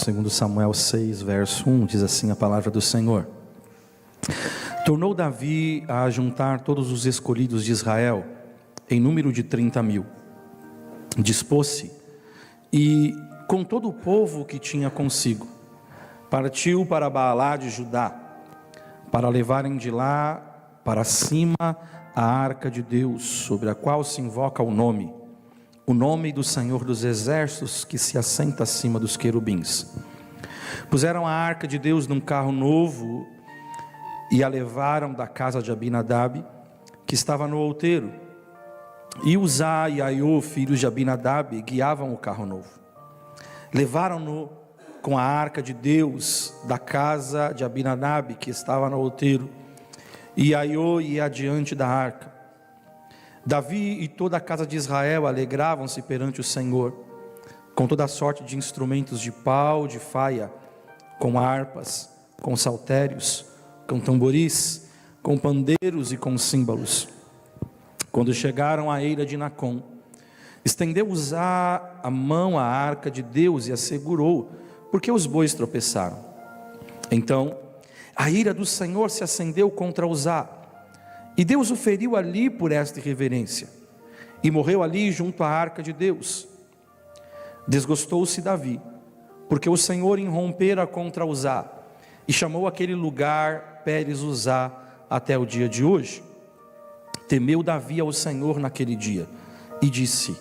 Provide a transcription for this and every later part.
segundo Samuel 6, verso 1, diz assim a palavra do Senhor. Tornou Davi a juntar todos os escolhidos de Israel, em número de 30.000. Dispôs-se, e com todo o povo que tinha consigo, partiu para Baalá de Judá, para levarem de lá para cima a arca de Deus, sobre a qual se invoca o nome do Senhor dos exércitos, que se assenta acima dos querubins. Puseram a arca de Deus num carro novo e a levaram da casa de Abinadab, que estava no outeiro. E Uzá e Aiô, filhos de Abinadab, guiavam o carro novo. Levaram-no com a arca de Deus da casa de Abinadab, que estava no outeiro, e Aiô ia adiante da arca. Davi e toda a casa de Israel alegravam-se perante o Senhor, com toda a sorte de instrumentos de pau, de faia, com harpas, com saltérios, com tamboris, com pandeiros e com símbolos. Quando chegaram à eira de Nacon, estendeu Uzá a mão à arca de Deus e a segurou, porque os bois tropeçaram. Então a ira do Senhor se acendeu contra Uzá, e Deus o feriu ali por esta irreverência, e morreu ali junto à arca de Deus. Desgostou-se Davi, porque o Senhor irrompera contra Uzá, e chamou aquele lugar Pérez Uzá até o dia de hoje. Temeu Davi ao Senhor naquele dia, e disse: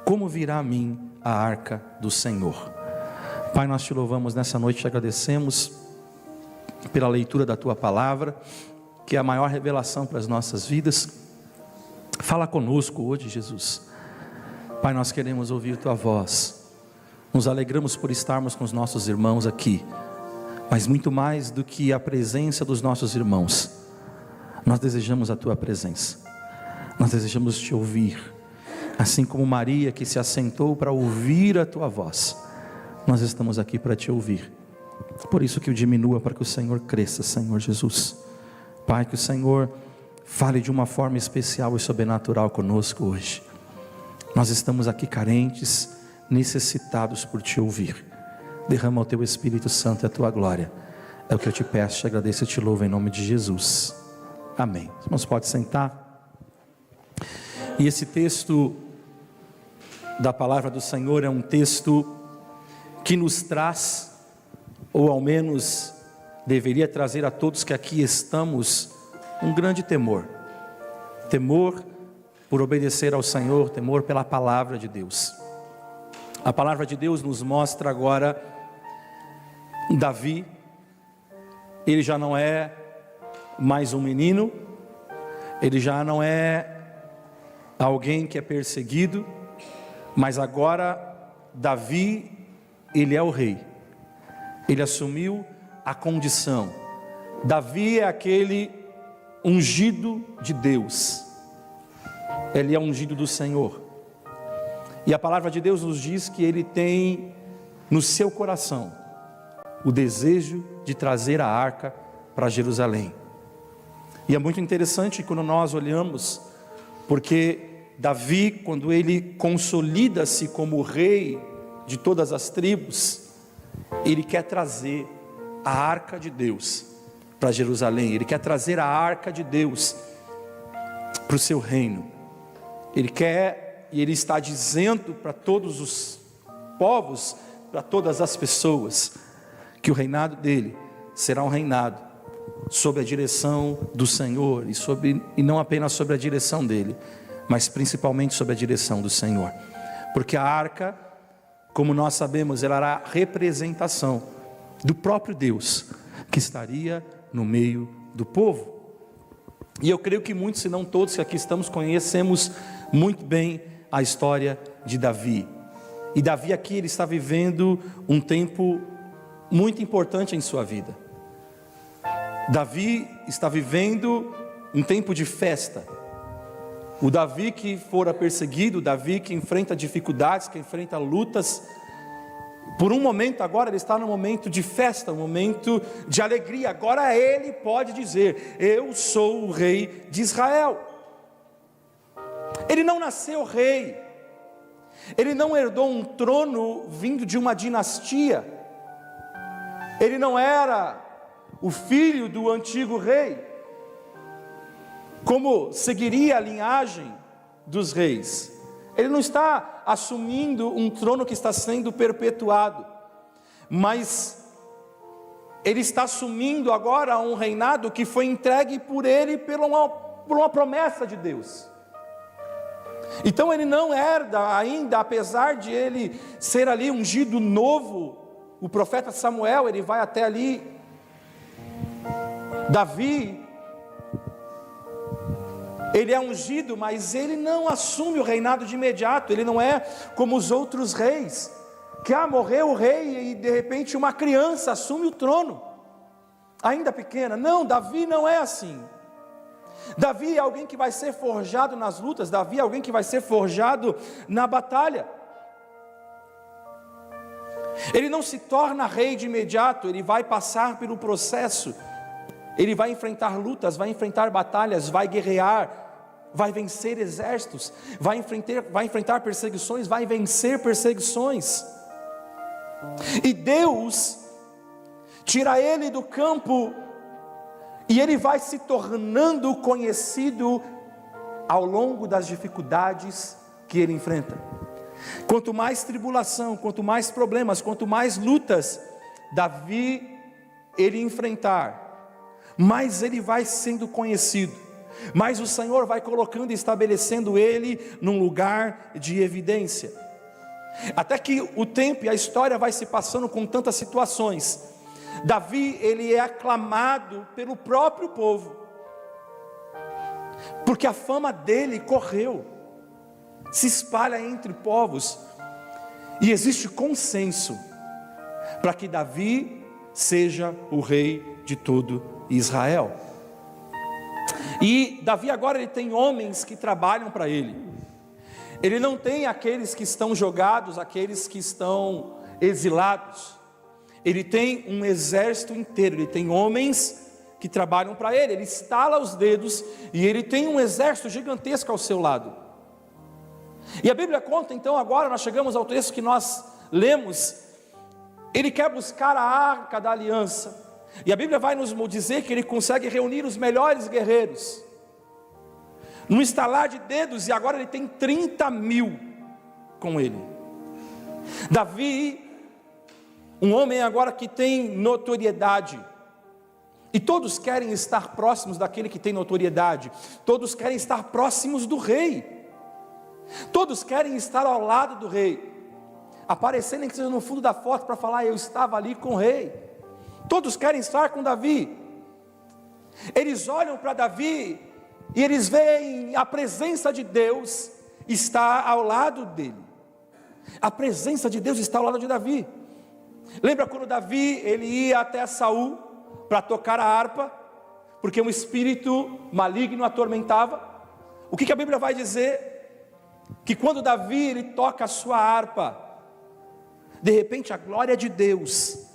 como virá a mim a arca do Senhor? Pai, nós te louvamos nessa noite, te agradecemos pela leitura da tua palavra, que é a maior revelação para as nossas vidas. Fala conosco hoje, Jesus. Pai, nós queremos ouvir tua voz. Nos alegramos por estarmos com os nossos irmãos aqui, mas muito mais do que a presença dos nossos irmãos, nós desejamos a tua presença. Nós desejamos te ouvir, assim como Maria que se assentou para ouvir a tua voz. Nós estamos aqui para te ouvir. Por isso que eu diminua, para que o Senhor cresça, Senhor Jesus. Pai, que o Senhor fale de uma forma especial e sobrenatural conosco hoje. Nós estamos aqui carentes, necessitados por te ouvir. Derrama o teu Espírito Santo e a tua glória. É o que eu te peço, te agradeço e te louvo em nome de Jesus. Amém. Os irmãos podem sentar. E esse texto da palavra do Senhor é um texto que nos traz, ou ao menos deveria trazer a todos que aqui estamos, um grande temor. Temor por obedecer ao Senhor, temor pela palavra de Deus. A palavra de Deus nos mostra agora Davi. Ele já não é mais um menino, ele já não é alguém que é perseguido, mas agora Davi, ele é o rei. Ele assumiu a condição. Davi é aquele ungido de Deus. Ele é ungido do Senhor. E a palavra de Deus nos diz que ele tem no seu coração o desejo de trazer a arca para Jerusalém. E é muito interessante quando nós olhamos, porque Davi, quando ele consolida-se como rei de todas as tribos, ele quer trazer a arca de Deus para Jerusalém. Ele quer trazer a arca de Deus para o seu reino. Ele quer, e ele está dizendo para todos os povos, para todas as pessoas, que o reinado dele será um reinado sob a direção do Senhor, e não apenas sobre a direção dele, mas principalmente sob a direção do Senhor. Porque a arca, como nós sabemos, ela era a representação do próprio Deus, que estaria no meio do povo. E eu creio que muitos, se não todos que aqui estamos, conhecemos muito bem a história de Davi. E Davi aqui, ele está vivendo um tempo muito importante em sua vida. Davi está vivendo um tempo de festa. O Davi que fora perseguido, o Davi que enfrenta dificuldades, que enfrenta lutas, por um momento agora ele está num momento de festa, um momento de alegria. Agora ele pode dizer: eu sou o rei de Israel. Ele não nasceu rei, ele não herdou um trono vindo de uma dinastia, Ele não era o filho do antigo rei, como seguiria a linhagem dos reis. Ele não está assumindo um trono que está sendo perpetuado, mas ele está assumindo agora um reinado que foi entregue por ele por uma promessa de Deus. Então ele não herda ainda, apesar de ele ser ali ungido novo. O profeta Samuel, ele vai até ali, Davi, ele é ungido, mas ele não assume o reinado de imediato. Ele não é como os outros reis, que morreu o rei e de repente uma criança assume o trono, ainda pequena. Não, Davi não é assim. Davi é alguém que vai ser forjado nas lutas. Davi é alguém que vai ser forjado na batalha. Ele não se torna rei de imediato, ele vai passar pelo processo. Ele vai enfrentar lutas, vai enfrentar batalhas, vai guerrear, vai vencer exércitos, vai enfrentar perseguições, vai vencer perseguições. E Deus tira ele do campo, e ele vai se tornando conhecido ao longo das dificuldades que ele enfrenta. Quanto mais tribulação, quanto mais problemas, quanto mais lutas Davi ele enfrentar, mais ele vai sendo conhecido, mais o Senhor vai colocando e estabelecendo ele num lugar de evidência. Até que o tempo e a história vai se passando com tantas situações. Davi, ele é aclamado pelo próprio povo, porque a fama dele correu, se espalha entre povos, e existe consenso para que Davi seja o rei de todo Israel. E Davi agora ele tem homens que trabalham para ele. Ele não tem aqueles que estão jogados, aqueles que estão exilados. Ele tem um exército inteiro, ele tem homens que trabalham para ele. Ele estala os dedos e ele tem um exército gigantesco ao seu lado. E a Bíblia conta, então, agora nós chegamos ao texto que nós lemos. Ele quer buscar a arca da aliança, e a Bíblia vai nos dizer que ele consegue reunir os melhores guerreiros, num estalar de dedos, e agora ele tem 30.000 com ele. Davi, um homem agora que tem notoriedade, e todos querem estar próximos daquele que tem notoriedade, todos querem estar próximos do rei, todos querem estar ao lado do rei, aparecer nem que seja no fundo da foto para falar: eu estava ali com o rei. Todos querem estar com Davi. Eles olham para Davi e eles veem a presença de Deus está ao lado dele. A presença de Deus está ao lado de Davi. Lembra quando Davi ele ia até Saul para tocar a harpa, porque um espírito maligno atormentava? O que a Bíblia vai dizer? Que quando Davi ele toca a sua harpa, de repente a glória de Deus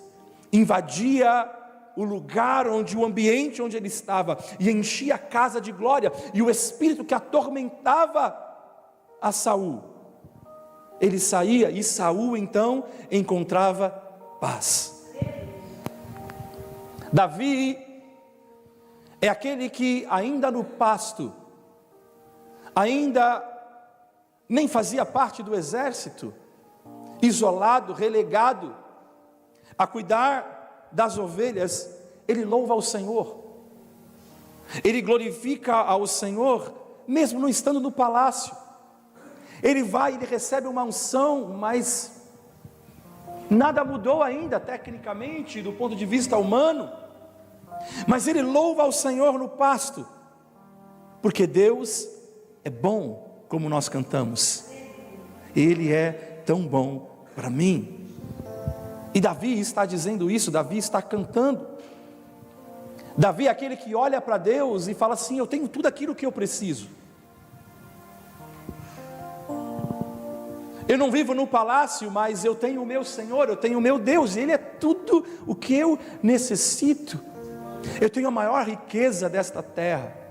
invadia o lugar onde, o ambiente onde ele estava, e enchia a casa de glória, e o espírito que atormentava a Saul, ele saía, e Saul então encontrava paz. Davi é aquele que ainda no pasto, ainda nem fazia parte do exército, isolado, relegado a cuidar das ovelhas, ele louva ao Senhor, ele glorifica ao Senhor, mesmo não estando no palácio. Ele vai, ele recebe uma unção, mas nada mudou ainda tecnicamente, do ponto de vista humano, mas ele louva ao Senhor no pasto, porque Deus é bom, como nós cantamos, Ele é tão bom para mim. E Davi está dizendo isso, Davi está cantando. Davi é aquele que olha para Deus e fala assim: eu tenho tudo aquilo que eu preciso. Eu não vivo no palácio, mas eu tenho o meu Senhor, eu tenho o meu Deus, Ele é tudo o que eu necessito. Eu tenho a maior riqueza desta terra.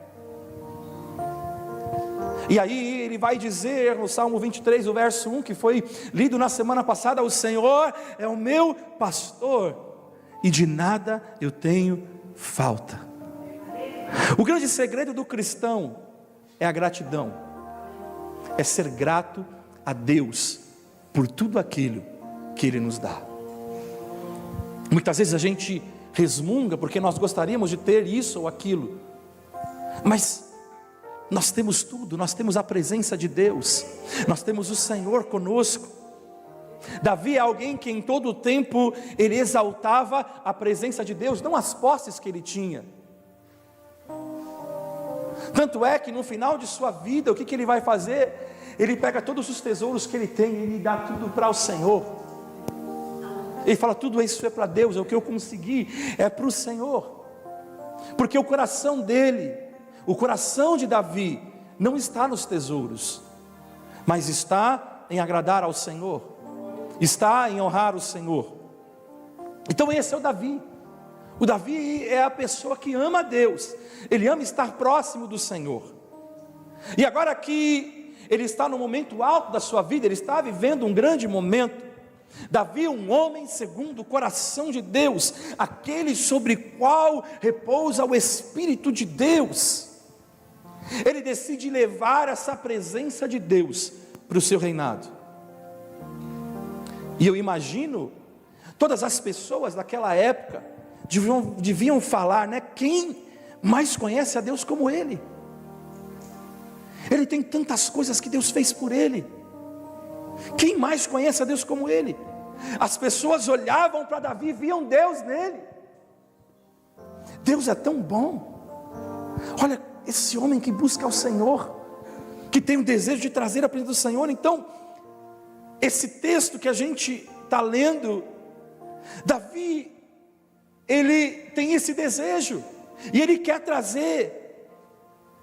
E aí ele vai dizer no Salmo 23, o verso 1, que foi lido na semana passada: o Senhor é o meu pastor, e de nada eu tenho falta. O grande segredo do cristão é a gratidão, é ser grato a Deus por tudo aquilo que Ele nos dá. Muitas vezes a gente resmunga porque nós gostaríamos de ter isso ou aquilo, mas nós temos tudo, nós temos a presença de Deus, nós temos o Senhor conosco. Davi é alguém que em todo o tempo ele exaltava a presença de Deus, não as posses que ele tinha. Tanto é que no final de sua vida, o que ele vai fazer? Ele pega todos os tesouros que ele tem e ele dá tudo para o Senhor. Ele fala, tudo isso é para Deus, é o que eu consegui, é para o Senhor. Porque o coração dele, o coração de Davi, não está nos tesouros, mas está em agradar ao Senhor, está em honrar o Senhor. Então esse é o Davi. O Davi é a pessoa que ama a Deus, ele ama estar próximo do Senhor. E agora que ele está no momento alto da sua vida, ele está vivendo um grande momento. Davi, um homem segundo o coração de Deus, aquele sobre qual repousa o Espírito de Deus, ele decide levar essa presença de Deus para o seu reinado. E eu imagino, todas as pessoas daquela época deviam falar, né? Quem mais conhece a Deus como ele? Ele tem tantas coisas que Deus fez por ele. Quem mais conhece a Deus como ele? As pessoas olhavam para Davi e viam Deus nele. Deus é tão bom. Olha, esse homem que busca o Senhor, que tem o desejo de trazer a presença do Senhor. Então, esse texto que a gente está lendo, Davi, ele tem esse desejo, e ele quer trazer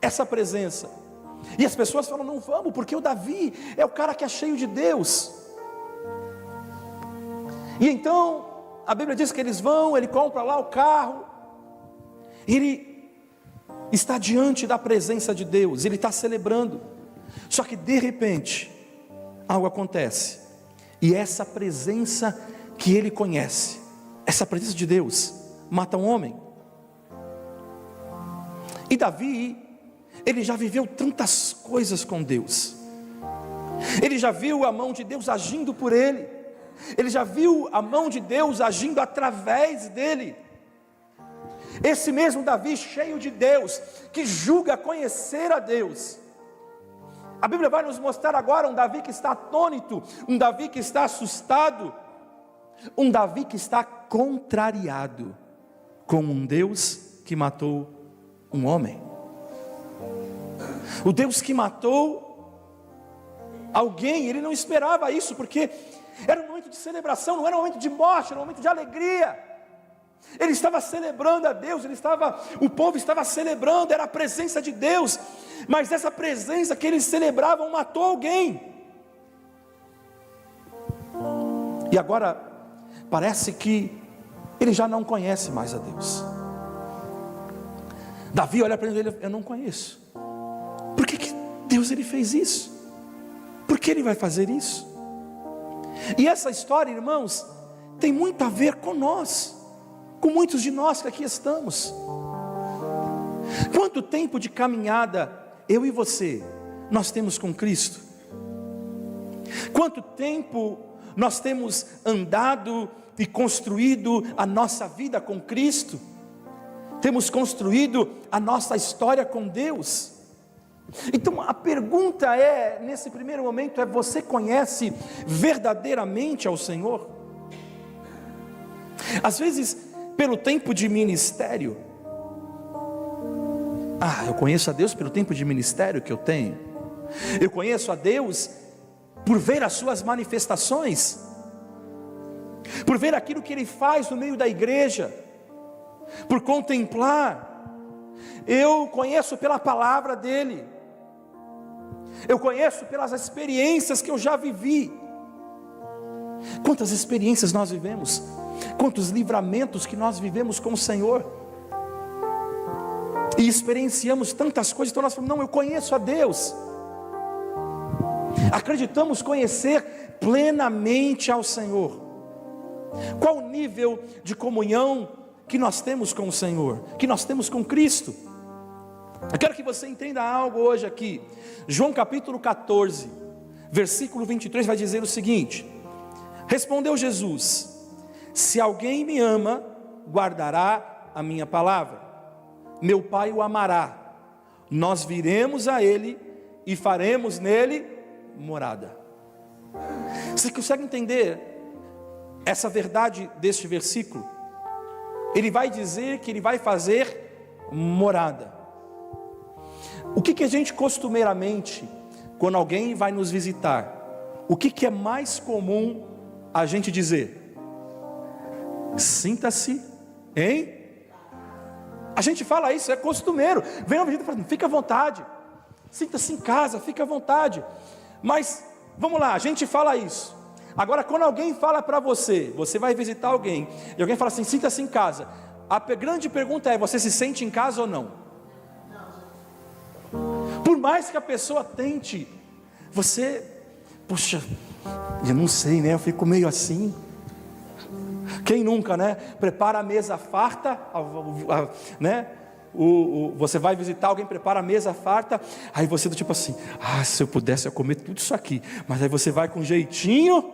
essa presença. E as pessoas falam, não vamos, porque o Davi é o cara que é cheio de Deus. E então, a Bíblia diz que eles vão, ele compra lá o carro, e ele está diante da presença de Deus, ele está celebrando. Só que de repente, algo acontece, e essa presença que ele conhece, essa presença de Deus, mata um homem. E Davi, ele já viveu tantas coisas com Deus, ele já viu a mão de Deus agindo por ele, ele já viu a mão de Deus agindo através dele. Esse mesmo Davi cheio de Deus, que julga conhecer a Deus, a Bíblia vai nos mostrar agora um Davi que está atônito, um Davi que está assustado, um Davi que está contrariado com um Deus que matou um homem. O Deus que matou alguém, ele não esperava isso, porque era um momento de celebração, não era um momento de morte, era um momento de alegria. Ele estava celebrando a Deus, o povo estava celebrando, era a presença de Deus, mas essa presença que eles celebravam matou alguém. E agora parece que ele já não conhece mais a Deus. Davi olha para ele, eu não conheço. Por que Deus ele fez isso? Por que ele vai fazer isso? E essa história, irmãos, tem muito a ver com nós, com muitos de nós que aqui estamos. Quanto tempo de caminhada eu e você nós temos com Cristo? Quanto tempo nós temos andado e construído a nossa vida com Cristo? Temos construído a nossa história com Deus? Então a pergunta nesse primeiro momento você conhece verdadeiramente ao Senhor? Às vezes, pelo tempo de ministério, eu conheço a Deus pelo tempo de ministério que eu tenho, eu conheço a Deus por ver as suas manifestações, por ver aquilo que Ele faz no meio da igreja, por contemplar. Eu conheço pela palavra dEle, eu conheço pelas experiências que eu já vivi. Quantas experiências nós vivemos, quantos livramentos que nós vivemos com o Senhor, e experienciamos tantas coisas. Então nós falamos, não, eu conheço a Deus, acreditamos conhecer plenamente ao Senhor. Qual o nível de comunhão que nós temos com o Senhor, que nós temos com Cristo? Eu quero que você entenda algo hoje aqui. João capítulo 14, versículo 23 vai dizer o seguinte: respondeu Jesus: se alguém me ama, guardará a minha palavra, meu Pai o amará, nós viremos a ele e faremos nele morada. Você consegue entender essa verdade deste versículo? Ele vai dizer que ele vai fazer morada. O que a gente costumeiramente, quando alguém vai nos visitar, o que é mais comum a gente dizer? Sinta-se em... A gente fala isso, é costumeiro. Vem uma visita e fala, fica à vontade, sinta-se em casa, fica à vontade. Mas, vamos lá, a gente fala isso. Agora, quando alguém fala para você, você vai visitar alguém, e alguém fala assim, sinta-se em casa, a grande pergunta é, você se sente em casa ou não? Por mais que a pessoa tente, você, poxa, eu não sei, né, eu fico meio assim. Quem nunca, né, prepara a mesa farta, né, você vai visitar alguém, prepara a mesa farta, aí você do tipo assim, se eu pudesse eu comer tudo isso aqui, mas aí você vai com jeitinho,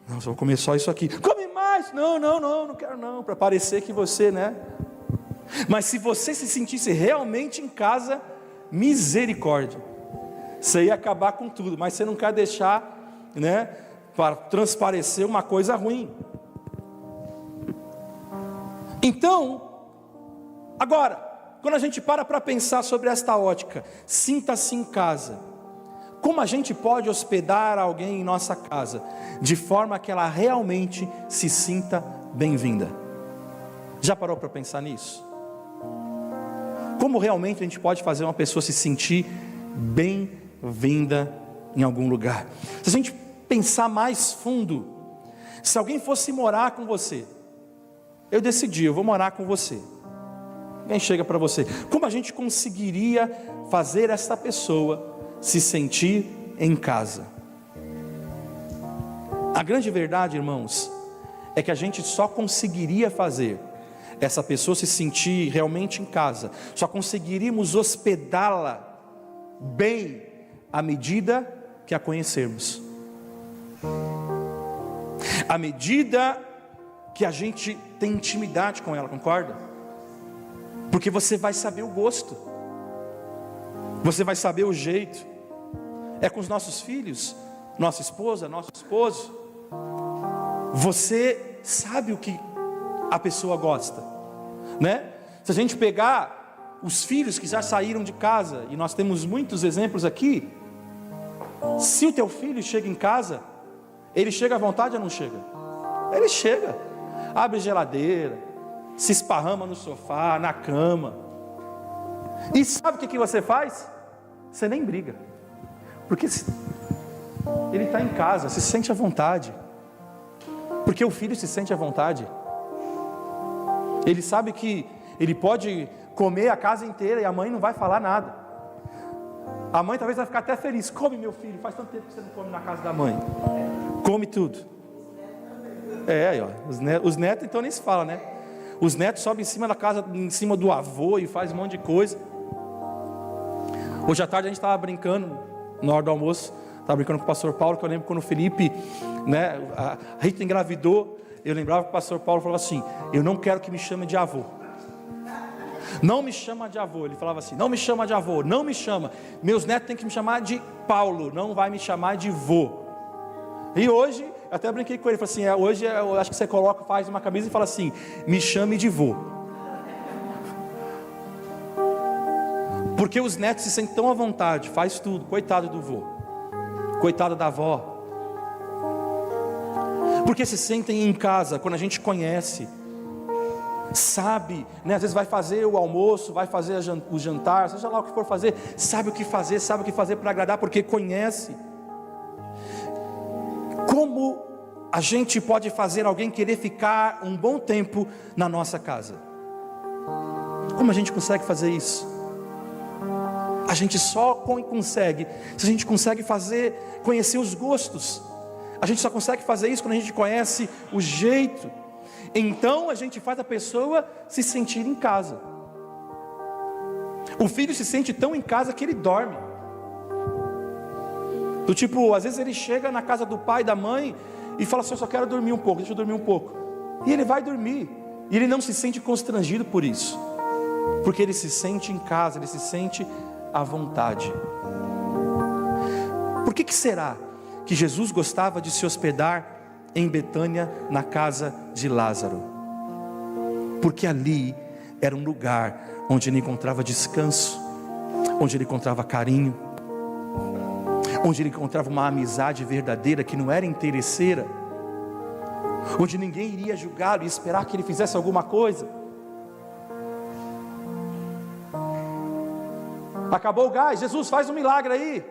não, só vou comer só isso aqui, come mais, não quero não, para parecer que você, né, mas se você se sentisse realmente em casa, misericórdia, você ia acabar com tudo, mas você não quer deixar, né, para transparecer uma coisa ruim. Então, agora, quando a gente para pensar sobre esta ótica, sinta-se em casa, como a gente pode hospedar alguém em nossa casa, de forma que ela realmente se sinta bem-vinda? Já parou para pensar nisso? Como realmente a gente pode fazer uma pessoa se sentir bem-vinda em algum lugar? Se a gente pensar mais fundo, se alguém fosse morar com você, eu decidi, eu vou morar com você. Alguém chega para você, como a gente conseguiria fazer essa pessoa se sentir em casa? A grande verdade, irmãos, é que a gente só conseguiria fazer essa pessoa se sentir realmente em casa, só conseguiríamos hospedá-la bem à medida que a conhecermos, à medida que a gente tem intimidade com ela, concorda? Porque você vai saber o gosto, você vai saber o jeito. É com os nossos filhos, nossa esposa, nosso esposo, você sabe o que a pessoa gosta, né? Se a gente pegar os filhos que já saíram de casa, e nós temos muitos exemplos aqui, se o teu filho chega em casa, ele chega à vontade ou não chega? Ele chega, abre geladeira, se esparrama no sofá, na cama, e sabe o que você faz? Você nem briga, porque ele está em casa, se sente à vontade, porque o filho se sente à vontade, ele sabe que ele pode comer a casa inteira e a mãe não vai falar nada. A mãe talvez vai ficar até feliz, come meu filho, faz tanto tempo que você não come na casa da mãe, come tudo. Aí, ó, os netos então nem se fala, né? Os netos sobem em cima da casa, em cima do avô e faz um monte de coisa. Hoje à tarde a gente estava brincando, na hora do almoço, estava brincando com o pastor Paulo, que eu lembro quando o Felipe, né, a Rita engravidou, eu lembrava que o pastor Paulo falava assim, eu não quero que me chame de avô. Não me chama de avô, ele falava assim, não me chama de avô, não me chama. Meus netos têm que me chamar de Paulo, não vai me chamar de vô. E hoje, eu até brinquei com ele, falei assim, hoje eu acho que você faz uma camisa e fala assim, me chame de vô. Porque os netos se sentem tão à vontade, faz tudo, coitado do vô, coitado da avó. Porque se sentem em casa, quando a gente conhece, sabe, né? Às vezes vai fazer o almoço, vai fazer o jantar, seja lá o que for fazer, sabe o que fazer para agradar, porque conhece. Como a gente pode fazer alguém querer ficar um bom tempo na nossa casa? Como a gente consegue fazer isso? A gente só consegue se a gente consegue conhecer os gostos, A gente só consegue fazer isso quando a gente conhece o jeito. Então a gente faz a pessoa se sentir em casa. O filho se sente tão em casa que ele dorme. Do tipo, às vezes ele chega na casa do pai, da mãe, e fala assim: eu só quero dormir um pouco, deixa eu dormir um pouco. E ele vai dormir. E ele não se sente constrangido por isso, porque ele se sente em casa, ele se sente à vontade. Por que será que Jesus gostava de se hospedar em Betânia, na casa de Lázaro? Porque ali era um lugar onde ele encontrava descanso, onde ele encontrava carinho, onde ele encontrava uma amizade verdadeira que não era interesseira, onde ninguém iria julgá-lo e esperar que ele fizesse alguma coisa. Acabou o gás, Jesus faz um milagre aí.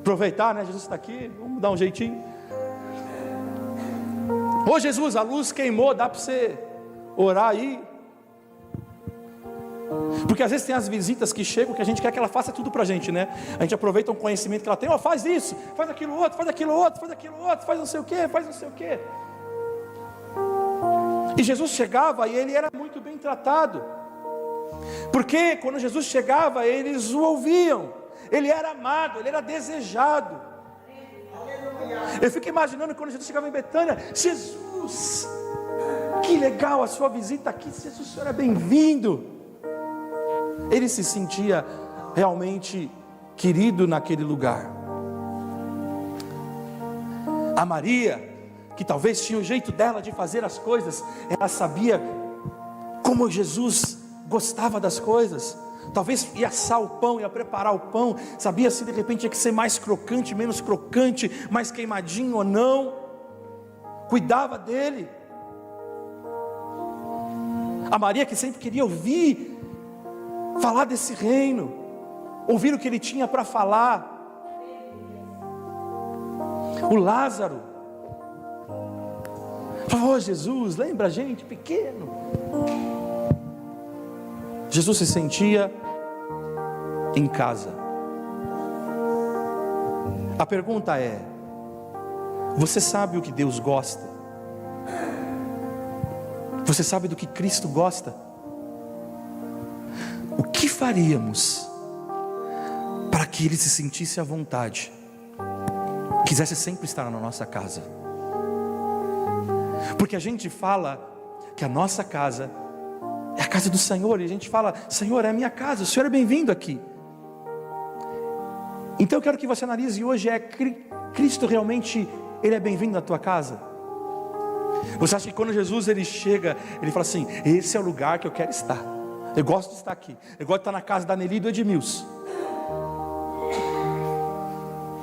Aproveitar, né? Jesus está aqui, vamos dar um jeitinho. Ô Jesus, a luz queimou, dá para você orar aí? Porque às vezes tem as visitas que chegam que a gente quer que ela faça tudo para a gente, né? A gente aproveita um conhecimento que ela tem: ó, faz isso, faz aquilo outro, faz aquilo outro, faz aquilo outro, faz não sei o que, faz não sei o que. E Jesus chegava e ele era muito bem tratado, porque quando Jesus chegava eles o ouviam, ele era amado, ele era desejado. Eu fico imaginando quando Jesus chegava em Betânia: Jesus, que legal a sua visita aqui, Jesus, o Senhor é bem-vindo. Ele se sentia realmente querido naquele lugar. A Maria, que talvez tinha o jeito dela de fazer as coisas, ela sabia como Jesus gostava das coisas. Talvez ia assar o pão, ia preparar o pão, sabia se de repente tinha que ser mais crocante, menos crocante, mais queimadinho ou não. Cuidava dele. A Maria, que sempre queria ouvir falar desse reino, ouvir o que ele tinha para falar. O Lázaro falou: oh, Jesus, lembra a gente pequeno. Jesus se sentia em casa. A pergunta é: você sabe o que Deus gosta? Você sabe do que Cristo gosta? O que faríamos para que Ele se sentisse à vontade, quisesse sempre estar na nossa casa? Porque a gente fala que a nossa casa é a casa do Senhor, e a gente fala: Senhor, é a minha casa, o Senhor é bem-vindo aqui. Então eu quero que você analise hoje: Cristo realmente, Ele é bem-vindo na tua casa? Você acha que quando Jesus ele chega, Ele fala assim: esse é o lugar que eu quero estar, eu gosto de estar aqui, eu gosto de estar na casa da Nelly e do Edmilson?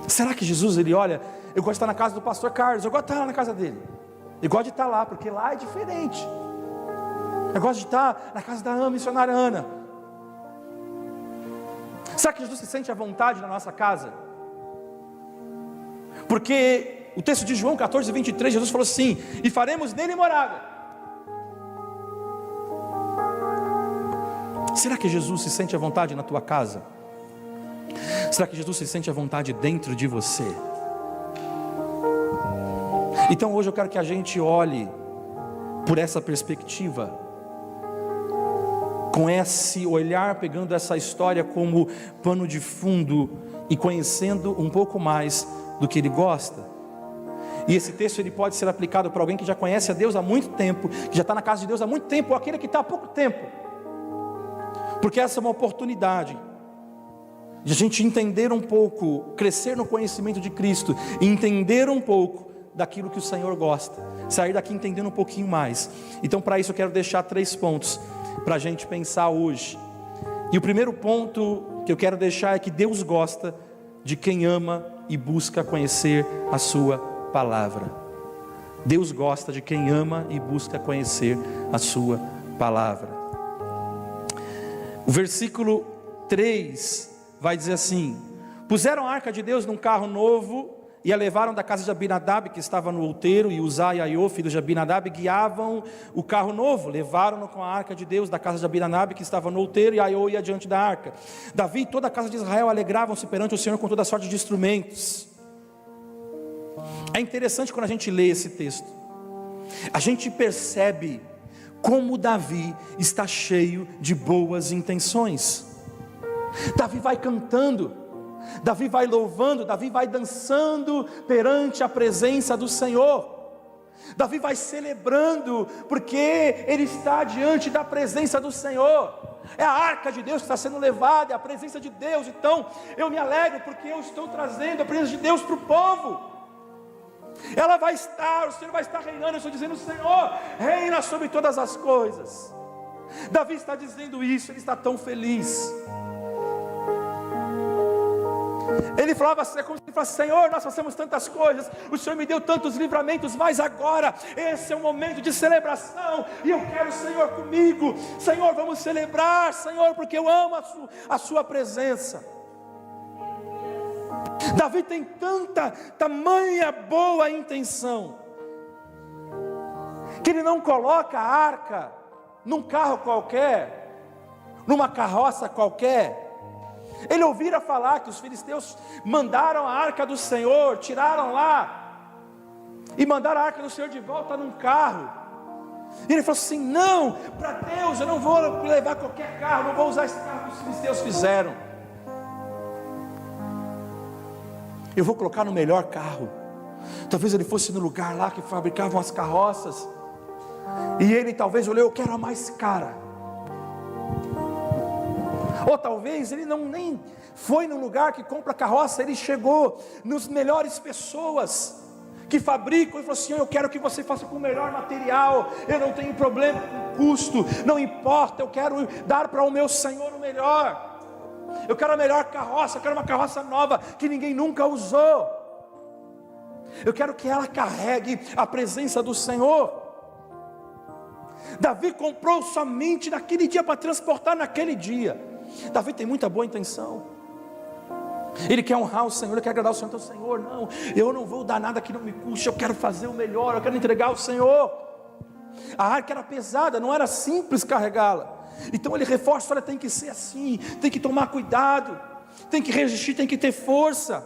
Será que Jesus ele olha: eu gosto de estar na casa do pastor Carlos, eu gosto de estar lá na casa dele, eu gosto de estar lá, porque lá é diferente. Eu gosto de estar na casa da missionária Ana. Será que Jesus se sente à vontade na nossa casa? Porque o texto de João 14:23, Jesus falou assim: e faremos nele morada. Será que Jesus se sente à vontade na tua casa? Será que Jesus se sente à vontade dentro de você? Então hoje eu quero que a gente olhe por essa perspectiva, com esse olhar, pegando essa história como pano de fundo e conhecendo um pouco mais do que Ele gosta. E esse texto ele pode ser aplicado para alguém que já conhece a Deus há muito tempo, que já está na casa de Deus há muito tempo, ou aquele que está há pouco tempo, porque essa é uma oportunidade de a gente entender um pouco, crescer no conhecimento de Cristo, e entender um pouco daquilo que o Senhor gosta, sair daqui entendendo um pouquinho mais. Então para isso eu quero deixar 3 pontos para a gente pensar hoje. E o primeiro ponto que eu quero deixar é que Deus gosta de quem ama e busca conhecer a sua palavra. Deus gosta de quem ama e busca conhecer a sua palavra. O versículo 3 vai dizer assim: puseram a arca de Deus num carro novo e a levaram da casa de Abinadab, que estava no outeiro, e Uzá e Aiô, filhos de Abinadab, guiavam o carro novo. Levaram-no com a arca de Deus da casa de Abinadab, que estava no outeiro, e Aiô ia diante da arca. Davi e toda a casa de Israel alegravam-se perante o Senhor com toda sorte de instrumentos. É interessante quando a gente lê esse texto, a gente percebe como Davi está cheio de boas intenções. Davi vai cantando, Davi vai louvando, Davi vai dançando perante a presença do Senhor. Davi vai celebrando, porque ele está diante da presença do Senhor. É a arca de Deus que está sendo levada, é a presença de Deus. Então eu me alegro, porque eu estou trazendo a presença de Deus para o povo. Ela vai estar, o Senhor vai estar reinando. Eu estou dizendo: Senhor, reina sobre todas as coisas. Davi está dizendo isso, ele está tão feliz. Ele falava assim, como se ele falasse: Senhor, nós fazemos tantas coisas, o Senhor me deu tantos livramentos, mas agora esse é um momento de celebração, e eu quero o Senhor comigo. Senhor, vamos celebrar, Senhor, porque eu amo a sua presença. Davi tem tamanha boa intenção, que ele não coloca a arca num carro qualquer, numa carroça qualquer. Ele ouvira falar que os filisteus mandaram a arca do Senhor, tiraram lá, e mandaram a arca do Senhor de volta num carro. E ele falou assim: não, para Deus eu não vou levar qualquer carro, não vou usar esse carro que os filisteus fizeram. Eu vou colocar no melhor carro. Talvez ele fosse no lugar lá que fabricavam as carroças, e ele talvez olhou: eu quero a mais cara. Ou talvez ele nem foi no lugar que compra carroça, ele chegou nos melhores pessoas que fabricam e falou assim: eu quero que você faça com o melhor material, eu não tenho problema com custo, não importa, eu quero dar para o meu Senhor o melhor. Eu quero a melhor carroça, eu quero uma carroça nova que ninguém nunca usou. Eu quero que ela carregue a presença do Senhor. Davi comprou somente naquele dia para transportar naquele dia. Davi tem muita boa intenção. Ele quer honrar o Senhor, ele quer agradar o Senhor. Então, Senhor, não, eu não vou dar nada que não me custe, eu quero fazer o melhor, eu quero entregar ao Senhor. A arca era pesada, não era simples carregá-la. Então ele reforça: olha, tem que ser assim, tem que tomar cuidado, tem que resistir, tem que ter força.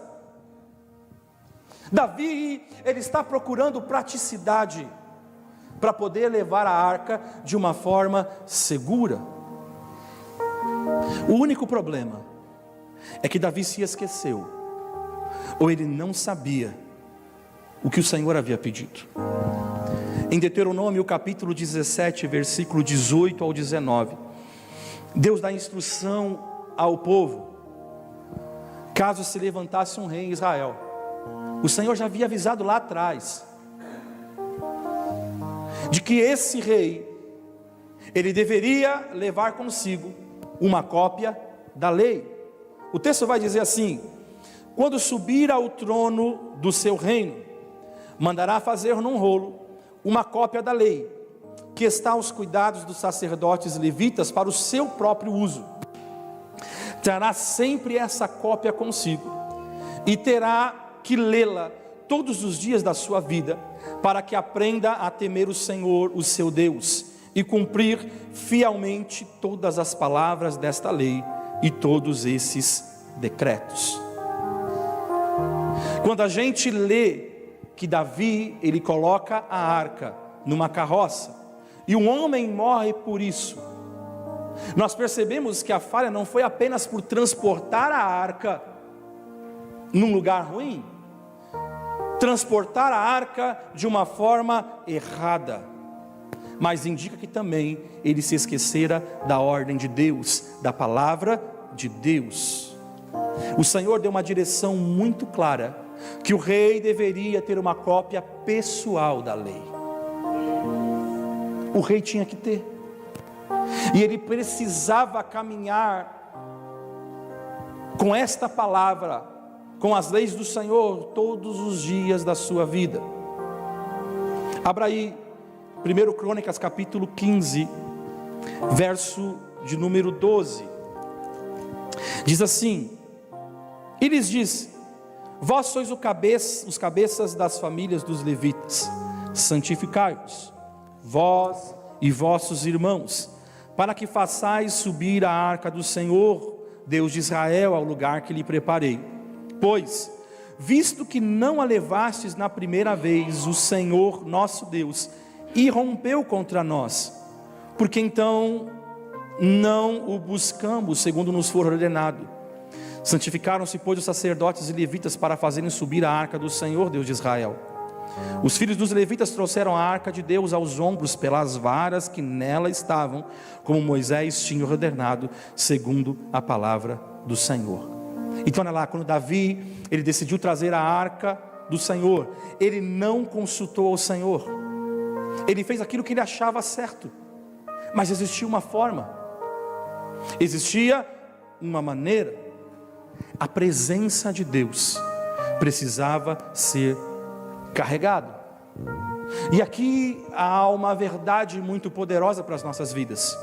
Davi, ele está procurando praticidade para poder levar a arca de uma forma segura. O único problema é que Davi se esqueceu, ou ele não sabia o que o Senhor havia pedido. Em Deuteronômio capítulo 17, versículo 18 ao 19, Deus dá instrução ao povo, caso se levantasse um rei em Israel. O Senhor já havia avisado lá atrás, de que esse rei, ele deveria levar consigo uma cópia da lei. O texto vai dizer assim: quando subir ao trono do seu reino, mandará fazer num rolo uma cópia da lei, que está aos cuidados dos sacerdotes levitas para o seu próprio uso. Trará sempre essa cópia consigo, e terá que lê-la todos os dias da sua vida, para que aprenda a temer o Senhor, o seu Deus, e cumprir fielmente todas as palavras desta lei e todos esses decretos. Quando a gente lê que Davi, ele coloca a arca numa carroça, e um homem morre por isso, nós percebemos que a falha não foi apenas por transportar a arca num lugar ruim, transportar a arca de uma forma errada, mas indica que também ele se esquecera da ordem de Deus, da palavra de Deus. O Senhor deu uma direção muito clara, que o rei deveria ter uma cópia pessoal da lei. O rei tinha que ter, e ele precisava caminhar com esta palavra, com as leis do Senhor, todos os dias da sua vida. Abra aí 1 Crônicas capítulo 15, verso de número 12, diz assim: e lhes disse: vós sois os cabeças das famílias dos levitas, santificai-vos, vós e vossos irmãos, para que façais subir a arca do Senhor, Deus de Israel, ao lugar que lhe preparei. Pois visto que não a levastes na primeira vez, o Senhor nosso Deus irrompeu contra nós, porque então não o buscamos segundo nos for ordenado. Santificaram-se, pois, os sacerdotes e levitas para fazerem subir a arca do Senhor Deus de Israel. Os filhos dos levitas trouxeram a arca de Deus aos ombros pelas varas que nela estavam, como Moisés tinha ordenado, segundo a palavra do Senhor. Então olha lá, quando Davi, ele decidiu trazer a arca do Senhor, ele não consultou ao Senhor, ele fez aquilo que ele achava certo, mas existia uma forma, existia uma maneira. A presença de Deus precisava ser carregado. E aqui há uma verdade muito poderosa para as nossas vidas.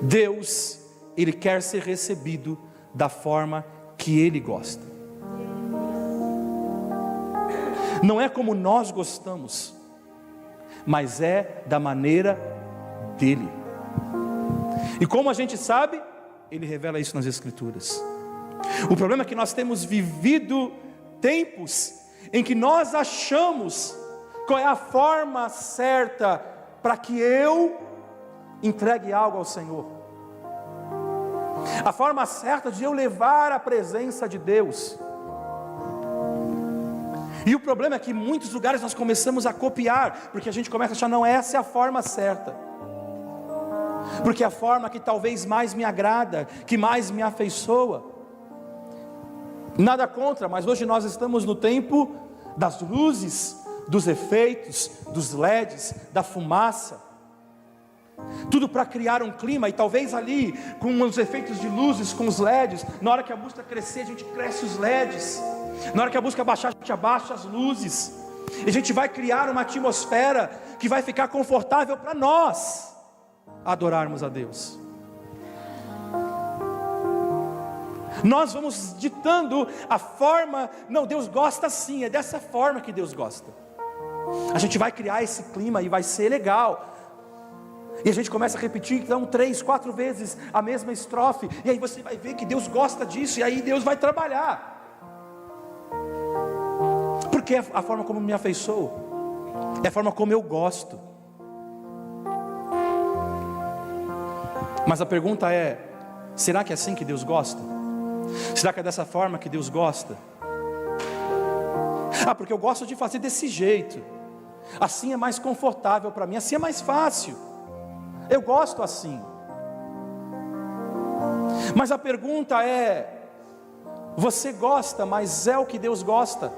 Deus, Ele quer ser recebido da forma que Ele gosta. Não é como nós gostamos, mas é da maneira dEle. E como a gente sabe, Ele revela isso nas Escrituras. O problema é que nós temos vivido tempos em que nós achamos qual é a forma certa para que eu entregue algo ao Senhor, a forma certa de eu levar a presença de Deus. E o problema é que em muitos lugares nós começamos a copiar, porque a gente começa a achar, não, essa é a forma certa, porque é a forma que talvez mais me agrada, que mais me afeiçoa. Nada contra, mas hoje nós estamos no tempo das luzes, dos efeitos, dos LEDs, da fumaça, tudo para criar um clima. E talvez ali, com os efeitos de luzes, com os LEDs, na hora que a música crescer, a gente cresce os LEDs, na hora que a música baixar, a gente abaixa as luzes, e a gente vai criar uma atmosfera que vai ficar confortável para nós adorarmos a Deus. Nós vamos ditando a forma. Não, Deus gosta assim, é dessa forma que Deus gosta. A gente vai criar esse clima e vai ser legal. E a gente começa a repetir então 3, 4 vezes a mesma estrofe, e aí você vai ver que Deus gosta disso, e aí Deus vai trabalhar. Porque é a forma como me afeiçoo, é a forma como eu gosto. Mas a pergunta é: será que é assim que Deus gosta? Será que é dessa forma que Deus gosta? Ah, porque eu gosto de fazer desse jeito, assim é mais confortável para mim, assim é mais fácil, eu gosto assim. Mas a pergunta é: você gosta, mas é o que Deus gosta?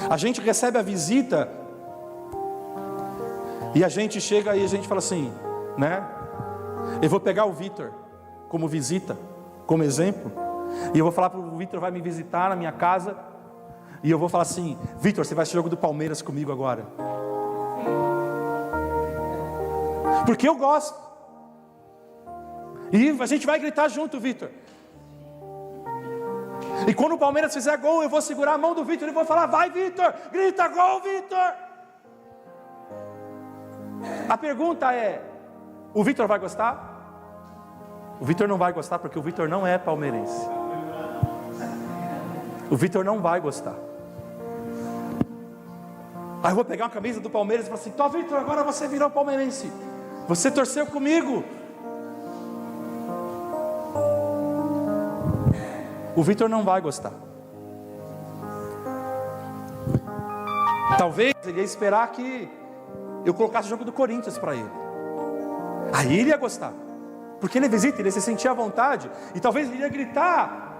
A gente recebe a visita e a gente chega e a gente fala assim, né? Eu vou pegar o Vitor como visita, como exemplo, e eu vou falar para o Vitor, vai me visitar na minha casa, e eu vou falar assim: Vitor, você vai assistir o jogo do Palmeiras comigo agora, porque eu gosto, e a gente vai gritar junto, Vitor. E quando o Palmeiras fizer gol, eu vou segurar a mão do Vitor e vou falar: vai, Vitor, grita gol, Vitor. A pergunta é: o Vitor vai gostar? O Vitor não vai gostar, porque o Vitor não é palmeirense. O Vitor não vai gostar. Aí eu vou pegar uma camisa do Palmeiras e falar assim: Tó, Vitor, agora você virou palmeirense, você torceu comigo. O Vitor não vai gostar. Talvez ele ia esperar que eu colocasse o jogo do Corinthians para ele, aí ele ia gostar, porque ele visita, ele ia se sentir à vontade, e talvez ele ia gritar,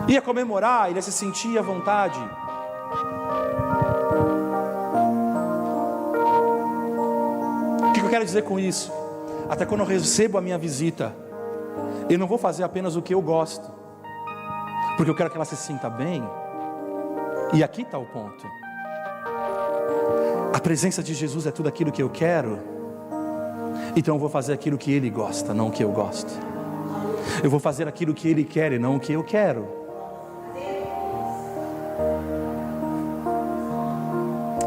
ia comemorar, ele ia se sentir à vontade. O que eu quero dizer com isso? Até quando eu recebo a minha visita, eu não vou fazer apenas o que eu gosto, porque eu quero que ela se sinta bem. E aqui está o ponto: a presença de Jesus é tudo aquilo que eu quero, então eu vou fazer aquilo que Ele gosta, não o que eu gosto. Eu vou fazer aquilo que Ele quer e não o que eu quero.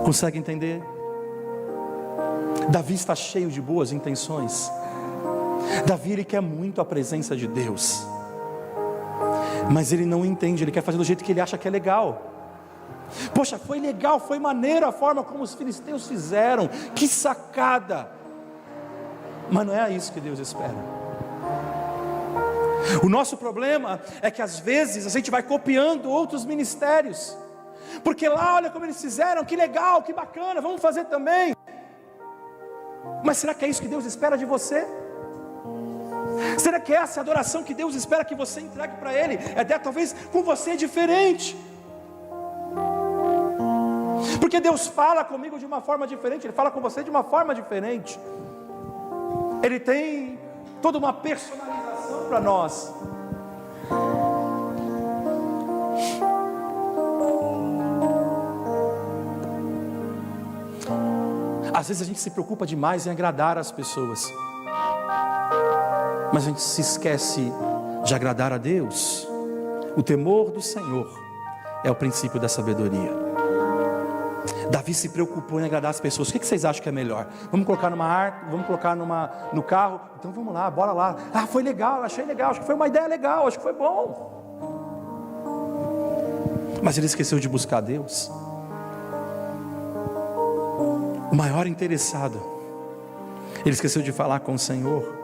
Consegue entender? Davi está cheio de boas intenções. Davi, ele quer muito a presença de Deus, mas ele não entende, ele quer fazer do jeito que ele acha que é legal. Poxa, foi legal, foi maneiro a forma como os filisteus fizeram, que sacada. Mas não é isso que Deus espera. O nosso problema é que às vezes a gente vai copiando outros ministérios, porque lá, olha como eles fizeram, que legal, que bacana, vamos fazer também. Mas será que é isso que Deus espera de você? Será que essa é a adoração que Deus espera que você entregue para Ele? Talvez com você é diferente, porque Deus fala comigo de uma forma diferente, Ele fala com você de uma forma diferente. Ele tem toda uma personalização para nós. Às vezes a gente se preocupa demais em agradar as pessoas, mas a gente se esquece de agradar a Deus. O temor do Senhor é o princípio da sabedoria. Davi se preocupou em agradar as pessoas. O que vocês acham que é melhor? Vamos colocar numa arca, vamos colocar no carro? Então vamos lá, bora lá. Ah, foi legal, achei legal, acho que foi uma ideia legal, acho que foi bom. Mas ele esqueceu de buscar Deus. O maior interessado, ele esqueceu de falar com o Senhor.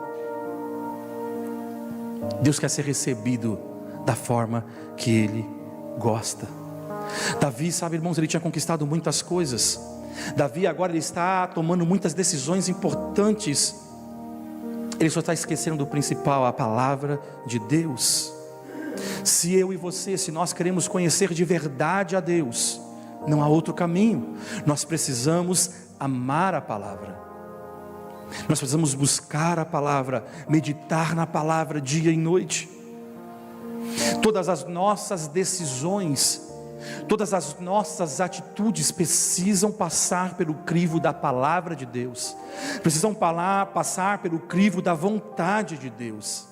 Deus quer ser recebido da forma que Ele gosta. Davi, sabe, irmãos, ele tinha conquistado muitas coisas. Davi agora ele está tomando muitas decisões importantes. Ele só está esquecendo do principal, a palavra de Deus. Se eu e você, se nós queremos conhecer de verdade a Deus, não há outro caminho. Nós precisamos amar a palavra. Nós precisamos buscar a palavra, meditar na palavra dia e noite. Todas as nossas decisões, todas as nossas atitudes precisam passar pelo crivo da palavra de Deus, precisam passar pelo crivo da vontade de Deus.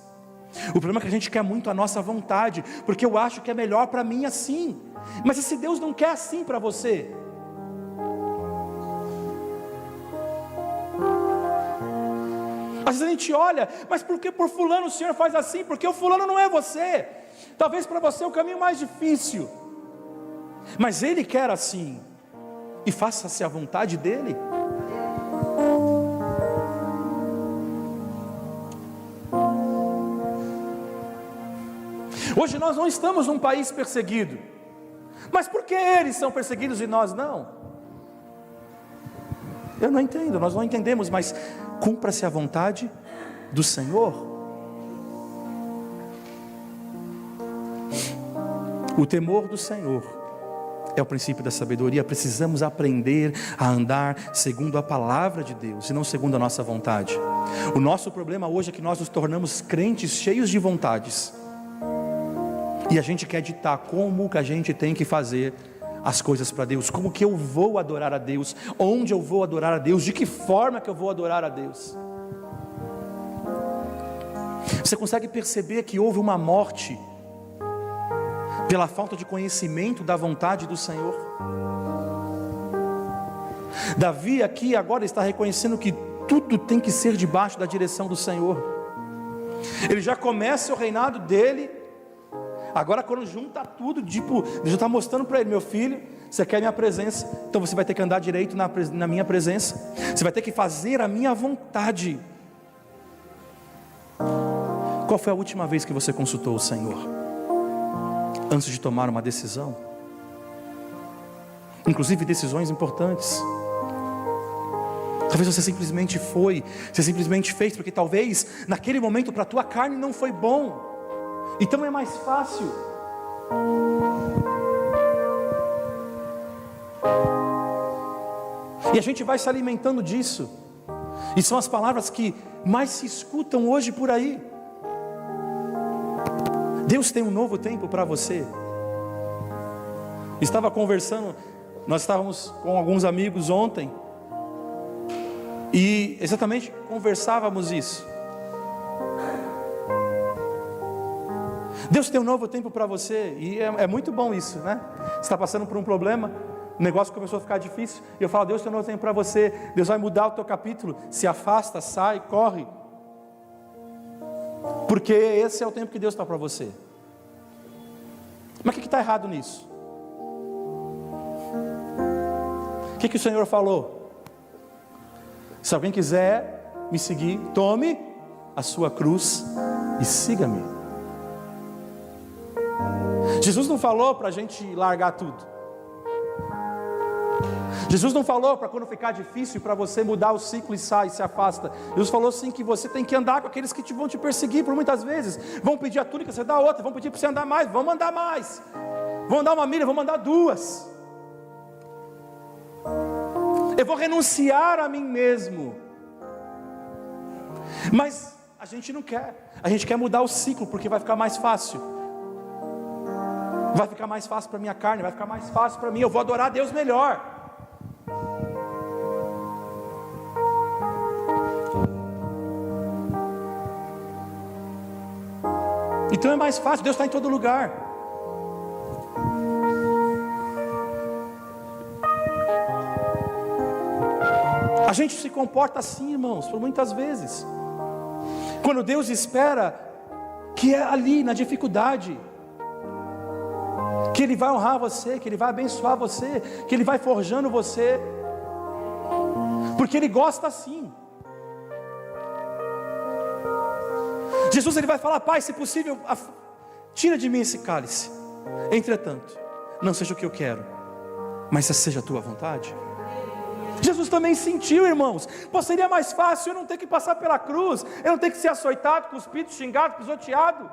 O problema é que a gente quer muito a nossa vontade, porque eu acho que é melhor para mim assim. Mas e se Deus não quer assim para você? Às vezes a gente olha, mas por que por fulano o Senhor faz assim? Porque o fulano não é você. Talvez para você é o caminho mais difícil, mas Ele quer assim, e faça-se a vontade dEle. Hoje nós não estamos num país perseguido, mas por que eles são perseguidos e nós não? Eu não entendo, nós não entendemos, mas cumpra-se a vontade do Senhor. O temor do Senhor é o princípio da sabedoria. Precisamos aprender a andar segundo a palavra de Deus e não segundo a nossa vontade. O nosso problema hoje é que nós nos tornamos crentes cheios de vontades, e a gente quer ditar como que a gente tem que fazer as coisas para Deus, como que eu vou adorar a Deus, onde eu vou adorar a Deus, de que forma que eu vou adorar a Deus. Você consegue perceber que houve uma morte pela falta de conhecimento da vontade do Senhor? Davi aqui agora está reconhecendo que tudo tem que ser debaixo da direção do Senhor. Ele já começa o reinado dele. Agora quando junta tudo, tipo, Deus já está mostrando para ele: meu filho, você quer minha presença, então você vai ter que andar direito na minha presença, você vai ter que fazer a minha vontade. Qual foi a última vez que você consultou o Senhor antes de tomar uma decisão? Inclusive decisões importantes. Talvez você simplesmente fez porque talvez naquele momento para a tua carne não foi bom, então é mais fácil. E a gente vai se alimentando disso, e são as palavras que mais se escutam hoje por aí. Deus tem um novo tempo para você. Estava conversando, nós estávamos com alguns amigos ontem, e exatamente conversávamos isso. Deus tem um novo tempo para você, e é muito bom isso, né? Você está passando por um problema, o negócio começou a ficar difícil, e eu falo: Deus tem um novo tempo para você, Deus vai mudar o teu capítulo, se afasta, sai, corre, porque esse é o tempo que Deus está para você. Mas o que está errado nisso? O que o Senhor falou? Se alguém quiser me seguir, tome a sua cruz e siga-me. Jesus não falou para a gente largar tudo. Jesus não falou para quando ficar difícil, para você mudar o ciclo e sai, se afasta. Jesus falou sim que você tem que andar com aqueles que vão te perseguir por muitas vezes. Vão pedir a túnica, você dá outra. Vão pedir para você andar mais, vamos andar mais. Vão andar uma milha, vamos andar duas. Eu vou renunciar a mim mesmo. Mas a gente não quer. A gente quer mudar o ciclo, porque vai ficar mais fácil. Vai ficar mais fácil para a minha carne, vai ficar mais fácil para mim. Eu vou adorar a Deus melhor. Então é mais fácil, Deus está em todo lugar. A gente se comporta assim, irmãos, por muitas vezes. Quando Deus espera que é ali, na dificuldade, que Ele vai honrar você, que Ele vai abençoar você, que Ele vai forjando você, porque Ele gosta assim. Jesus, Ele vai falar: Pai, se possível, tira de mim esse cálice, entretanto, não seja o que eu quero, mas seja a tua vontade. Jesus também sentiu, irmãos. Pô, seria mais fácil eu não ter que passar pela cruz, eu não ter que ser açoitado, cuspido, xingado, pisoteado,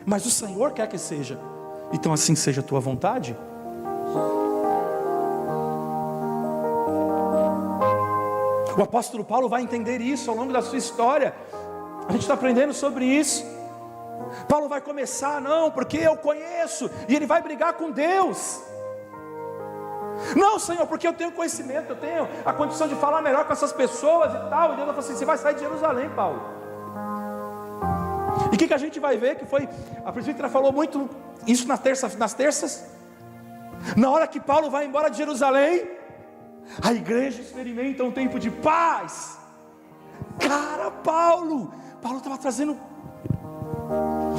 mas o Senhor quer que seja. Então assim seja a tua vontade. O apóstolo Paulo vai entender isso ao longo da sua história. A gente está aprendendo sobre isso. Paulo vai começar: não, porque eu conheço, e ele vai brigar com Deus. Não, Senhor, porque eu tenho conhecimento, eu tenho a condição de falar melhor com essas pessoas e tal. E Deus vai falar assim: você vai sair de Jerusalém, Paulo. E o que a gente vai ver? Que foi, a presbítera falou muito isso nas terças. Na hora que Paulo vai embora de Jerusalém, a igreja experimenta um tempo de paz. Cara, Paulo estava trazendo.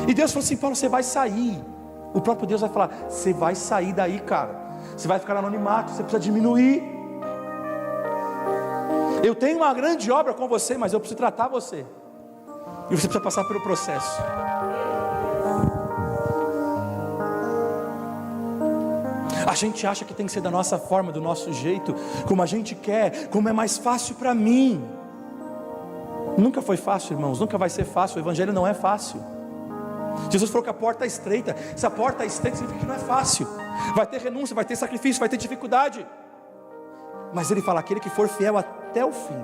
E Deus falou assim: Paulo, você vai sair. O próprio Deus vai falar: você vai sair daí, cara. Você vai ficar no anonimato, você precisa diminuir. Eu tenho uma grande obra com você, mas eu preciso tratar você. E você precisa passar pelo processo. A gente acha que tem que ser da nossa forma, do nosso jeito, como a gente quer, como é mais fácil para mim. Nunca foi fácil, irmãos, nunca vai ser fácil. O evangelho não é fácil. Jesus falou que a porta é estreita. Se a porta é estreita, significa que não é fácil. Vai ter renúncia, vai ter sacrifício, vai ter dificuldade. Mas Ele fala: aquele que for fiel até o fim.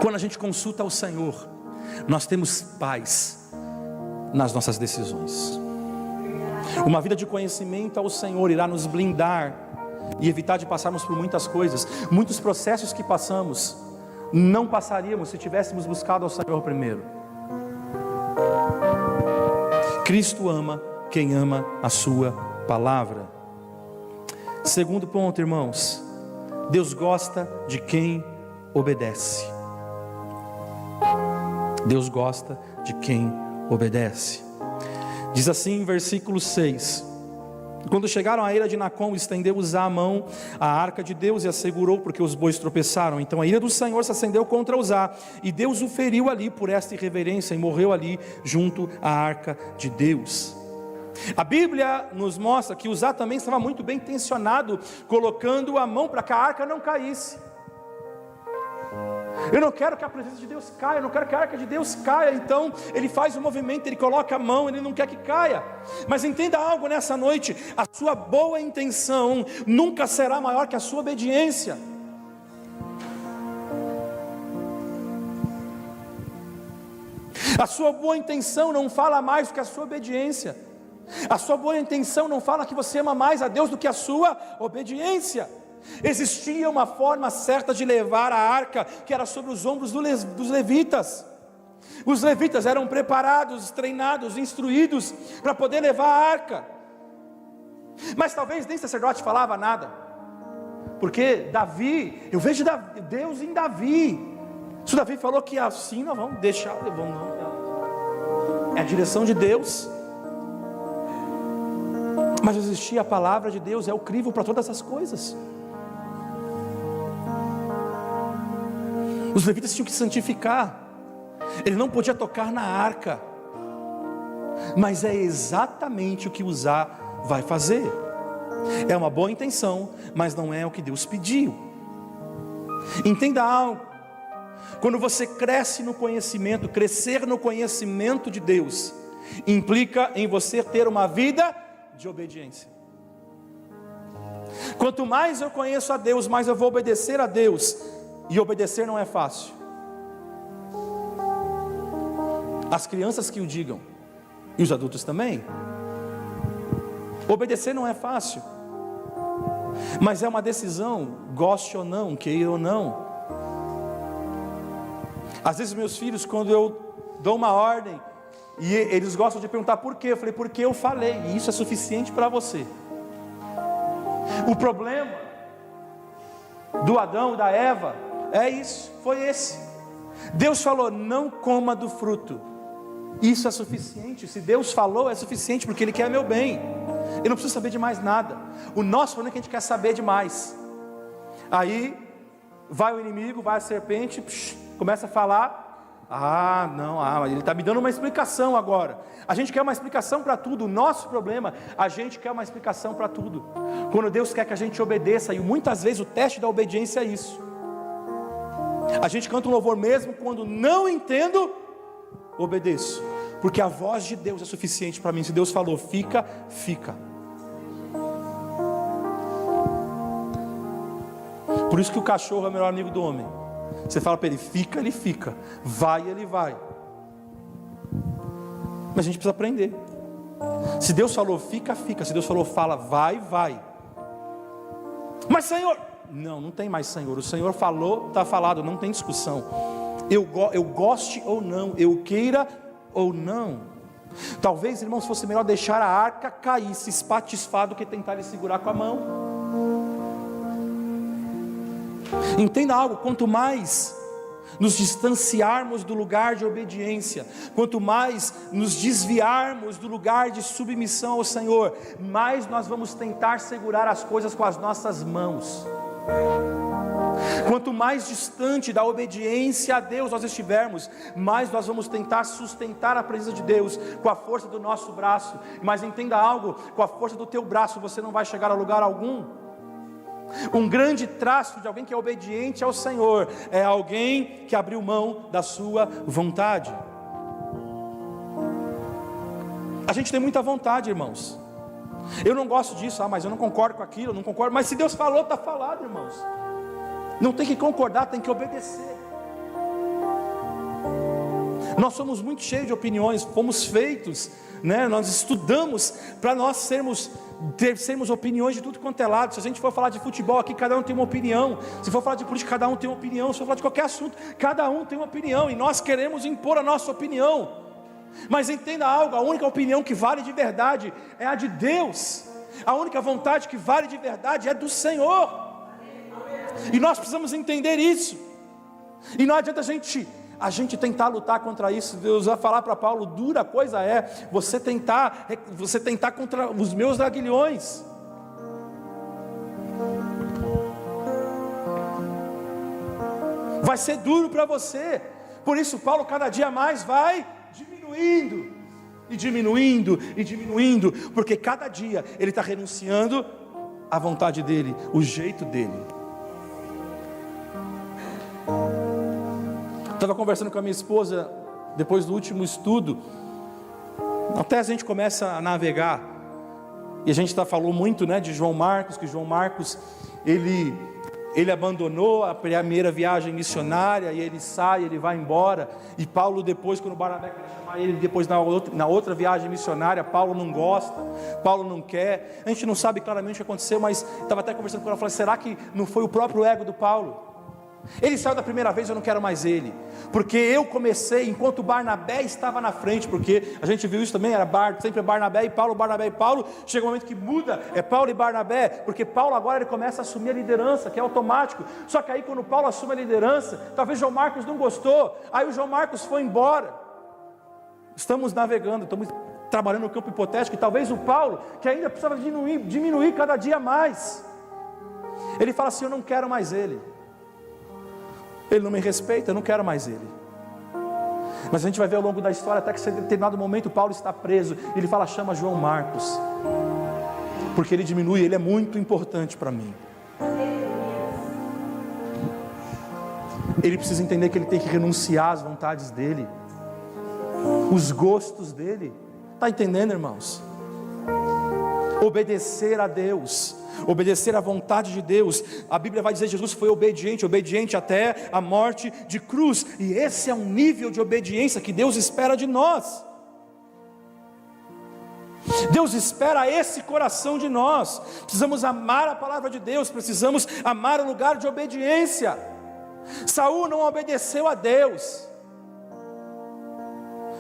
Quando a gente consulta ao Senhor, nós temos paz nas nossas decisões. Uma vida de conhecimento ao Senhor irá nos blindar e evitar de passarmos por muitas coisas. Muitos processos que passamos, não passaríamos se tivéssemos buscado ao Senhor primeiro. Cristo ama quem ama a sua palavra. Segundo ponto, irmãos, Deus gosta de quem obedece. Deus gosta de quem obedece. Diz assim em versículo 6: quando chegaram à eira de Nacon, estendeu Uzá a mão à arca de Deus e a segurou, porque os bois tropeçaram. Então a ira do Senhor se acendeu contra Uzá, e Deus o feriu ali por esta irreverência, e morreu ali junto à arca de Deus. A Bíblia nos mostra que Uzá também estava muito bem intencionado, colocando a mão para que a arca não caísse. Eu não quero que a presença de Deus caia, eu não quero que a arca de Deus caia. Então ele faz um movimento, ele coloca a mão, ele não quer que caia. Mas entenda algo nessa noite: a sua boa intenção nunca será maior que a sua obediência. A sua boa intenção não fala mais do que a sua obediência. A sua boa intenção não fala que você ama mais a Deus do que a sua obediência. Existia uma forma certa de levar a arca, que era sobre os ombros dos levitas. Os levitas eram preparados, treinados, instruídos para poder levar a arca. Mas talvez nem sacerdote falava nada, porque Davi, eu vejo Deus em Davi. Se Davi falou que assim nós vamos deixar, é a direção de Deus. Mas existia a palavra de Deus, é o crivo para todas as coisas. Os levitas tinham que santificar. Ele não podia tocar na arca, mas é exatamente o que Uzá vai fazer. É uma boa intenção, mas não é o que Deus pediu. Entenda algo: quando você cresce no conhecimento, crescer no conhecimento de Deus, implica em você ter uma vida de obediência. Quanto mais eu conheço a Deus, mais eu vou obedecer a Deus, e obedecer não é fácil. As crianças que o digam, e os adultos também. Obedecer não é fácil, mas é uma decisão, goste ou não, queira ou não. Às vezes meus filhos, quando eu dou uma ordem, e eles gostam de perguntar por quê, eu falei, porque eu falei, e isso é suficiente para você. O problema do Adão e da Eva é isso, foi esse. Deus falou, não coma do fruto. Isso é suficiente. Se Deus falou, é suficiente, porque Ele quer meu bem. Eu não preciso saber de mais nada. O nosso problema é que a gente quer saber demais. Aí vai o inimigo, vai a serpente, começa a falar. Ele está me dando uma explicação agora. A gente quer uma explicação para tudo. O nosso problema, a gente quer uma explicação para tudo. Quando Deus quer que a gente obedeça, e muitas vezes o teste da obediência é isso. A gente canta um louvor mesmo quando não entendo, obedeço, porque a voz de Deus é suficiente para mim. Se Deus falou, fica, fica. Por isso que o cachorro é o melhor amigo do homem. Você fala para ele, fica, ele fica, vai, ele vai. Mas a gente precisa aprender. Se Deus falou, fica, fica. Se Deus falou, fala, vai, vai. Mas Senhor, não tem mais Senhor. O Senhor falou, está falado, não tem discussão. Eu goste ou não, eu queira ou não. Talvez, irmãos, fosse melhor deixar a arca cair, se espatifar, do que tentar lhe segurar com a mão. Entenda algo: quanto mais nos distanciarmos do lugar de obediência, quanto mais nos desviarmos do lugar de submissão ao Senhor, mais nós vamos tentar segurar as coisas com as nossas mãos. Quanto mais distante da obediência a Deus nós estivermos, mais nós vamos tentar sustentar a presença de Deus com a força do nosso braço. Mas entenda algo: com a força do teu braço você não vai chegar a lugar algum. Um grande traço de alguém que é obediente ao Senhor é alguém que abriu mão da sua vontade. A gente tem muita vontade, irmãos. Eu não gosto disso, mas eu não concordo com aquilo, eu não concordo. Mas se Deus falou, está falado, irmãos. Não tem que concordar, tem que obedecer. Nós somos muito cheios de opiniões, fomos feitos, né? Nós estudamos para nós sermos opiniões de tudo quanto é lado. Se a gente for falar de futebol aqui, cada um tem uma opinião. Se for falar de política, cada um tem uma opinião. Se for falar de qualquer assunto, cada um tem uma opinião, e nós queremos impor a nossa opinião. Mas entenda algo: a única opinião que vale de verdade é a de Deus. A única vontade que vale de verdade é do Senhor. E nós precisamos entender isso. E não adianta a gente tentar lutar contra isso. Deus vai falar para Paulo: dura coisa é você tentar contra os meus aguilhões. Vai ser duro para você. Por isso Paulo cada dia mais vai diminuindo, e diminuindo, e diminuindo, porque cada dia ele está renunciando à vontade dele, o jeito dele. Estava conversando com a minha esposa depois do último estudo. Até a gente começa a navegar, e a gente falou muito, né, de João Marcos, que João Marcos ele abandonou a primeira viagem missionária, e ele sai, ele vai embora. E Paulo depois, quando o Barnabé quer chamar ele depois na outra viagem missionária, Paulo não gosta, Paulo não quer. A gente não sabe claramente o que aconteceu, mas estava até conversando com ela, falei: será que não foi o próprio ego do Paulo? Ele saiu da primeira vez, eu não quero mais ele, porque eu comecei enquanto Barnabé estava na frente, porque a gente viu isso também, era sempre Barnabé e Paulo, chega um momento que muda, é Paulo e Barnabé, porque Paulo agora ele começa a assumir a liderança, que é automático. Só que aí quando Paulo assume a liderança, talvez João Marcos não gostou, aí o João Marcos foi embora. Estamos navegando, estamos trabalhando no campo hipotético, e talvez o Paulo, que ainda precisava diminuir cada dia mais, ele fala assim: eu não quero mais ele não me respeita, eu não quero mais ele. Mas a gente vai ver ao longo da história, até que em determinado momento Paulo está preso, ele fala: chama João Marcos, porque ele diminui, ele é muito importante para mim. Ele precisa entender que ele tem que renunciar às vontades dele, os gostos dele. Está entendendo, irmãos? Obedecer a Deus, obedecer à vontade de Deus. A Bíblia vai dizer que Jesus foi obediente até a morte de cruz, e esse é um nível de obediência que Deus espera de nós. Deus espera esse coração de nós. Precisamos amar a palavra de Deus, precisamos amar o lugar de obediência. Saul não obedeceu a Deus,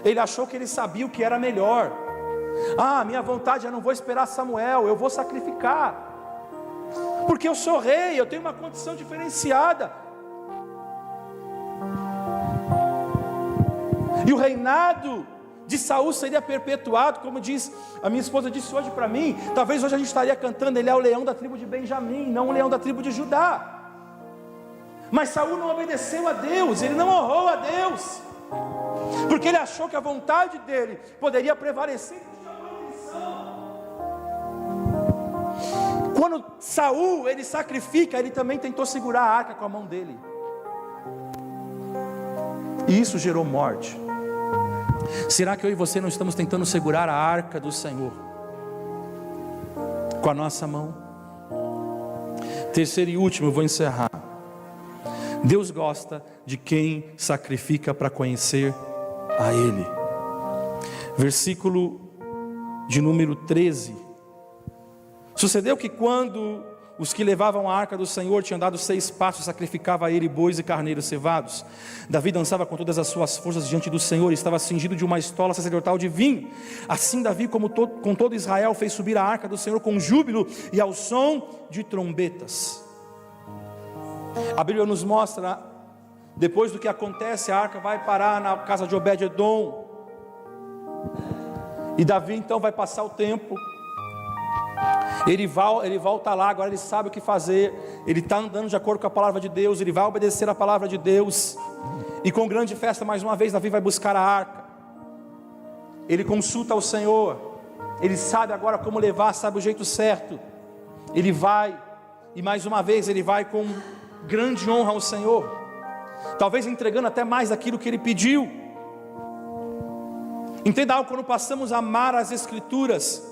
ele achou que ele sabia o que era melhor. Minha vontade, eu não vou esperar Samuel, eu vou sacrificar, porque eu sou rei, eu tenho uma condição diferenciada. E o reinado de Saul seria perpetuado, como diz, a minha esposa disse hoje para mim, talvez hoje a gente estaria cantando: ele é o leão da tribo de Benjamim, não o leão da tribo de Judá. Mas Saul não obedeceu a Deus, ele não honrou a Deus, porque ele achou que a vontade dele poderia prevalecer. Quando Saul ele sacrifica, ele também tentou segurar a arca com a mão dele, e isso gerou morte. Será que eu e você não estamos tentando segurar a arca do Senhor com a nossa mão? Terceiro e último, eu vou encerrar. Deus gosta de quem sacrifica para conhecer a Ele. Versículo de número 13. Sucedeu que quando os que levavam a arca do Senhor tinham dado 6 passos, sacrificava a ele bois e carneiros cevados. Davi dançava com todas as suas forças diante do Senhor, e estava cingido de uma estola sacerdotal de vinho. Assim Davi, com todo Israel, fez subir a arca do Senhor com júbilo e ao som de trombetas. A Bíblia nos mostra, depois do que acontece, a arca vai parar na casa de Obed-edom, e Davi então vai passar o tempo. Ele volta lá, agora ele sabe o que fazer, ele está andando de acordo com a palavra de Deus, ele vai obedecer a palavra de Deus, e com grande festa, mais uma vez, Davi vai buscar a arca. Ele consulta o Senhor, ele sabe agora como levar, sabe o jeito certo. Ele vai, e mais uma vez ele vai com grande honra ao Senhor, talvez entregando até mais daquilo que ele pediu. Entenda algo: quando passamos a amar as Escrituras,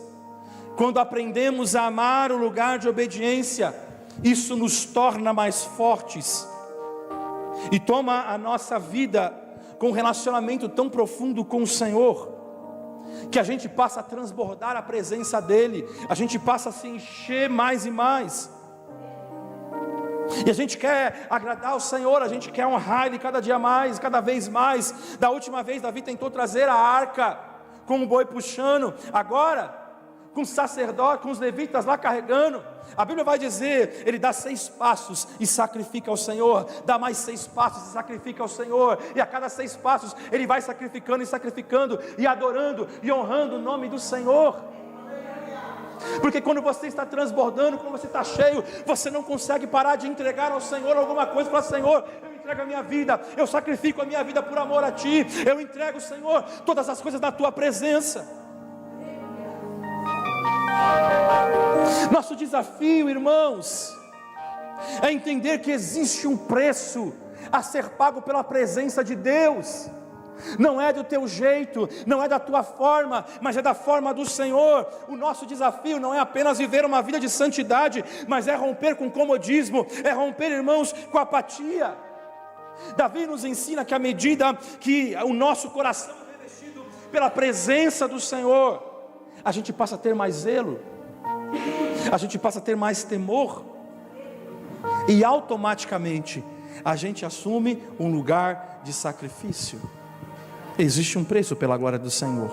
quando aprendemos a amar o lugar de obediência, isso nos torna mais fortes, e toma a nossa vida com um relacionamento tão profundo com o Senhor, que a gente passa a transbordar a presença dEle, a gente passa a se encher mais e mais, e a gente quer agradar ao Senhor, a gente quer honrar Ele cada dia mais, cada vez mais. Da última vez Davi tentou trazer a arca com um boi puxando, agora com o sacerdote, com os levitas lá carregando. A Bíblia vai dizer, ele dá 6 passos e sacrifica ao Senhor, dá mais 6 passos e sacrifica ao Senhor, e a cada 6 passos ele vai sacrificando e sacrificando, e adorando e honrando o nome do Senhor. Porque quando você está transbordando, quando você está cheio, você não consegue parar de entregar ao Senhor alguma coisa. Para Senhor, eu entrego a minha vida, eu sacrifico a minha vida por amor a Ti, eu entrego, Senhor, todas as coisas na Tua presença. Nosso desafio, irmãos, é entender que existe um preço a ser pago pela presença de Deus. Não é do teu jeito, não é da tua forma, mas é da forma do Senhor. O nosso desafio não é apenas viver uma vida de santidade, mas é romper com o comodismo, é romper, irmãos, com a apatia. Davi nos ensina que à medida que o nosso coração é revestido pela presença do Senhor, a gente passa a ter mais zelo, a gente passa a ter mais temor, e automaticamente a gente assume um lugar de sacrifício. Existe um preço pela glória do Senhor.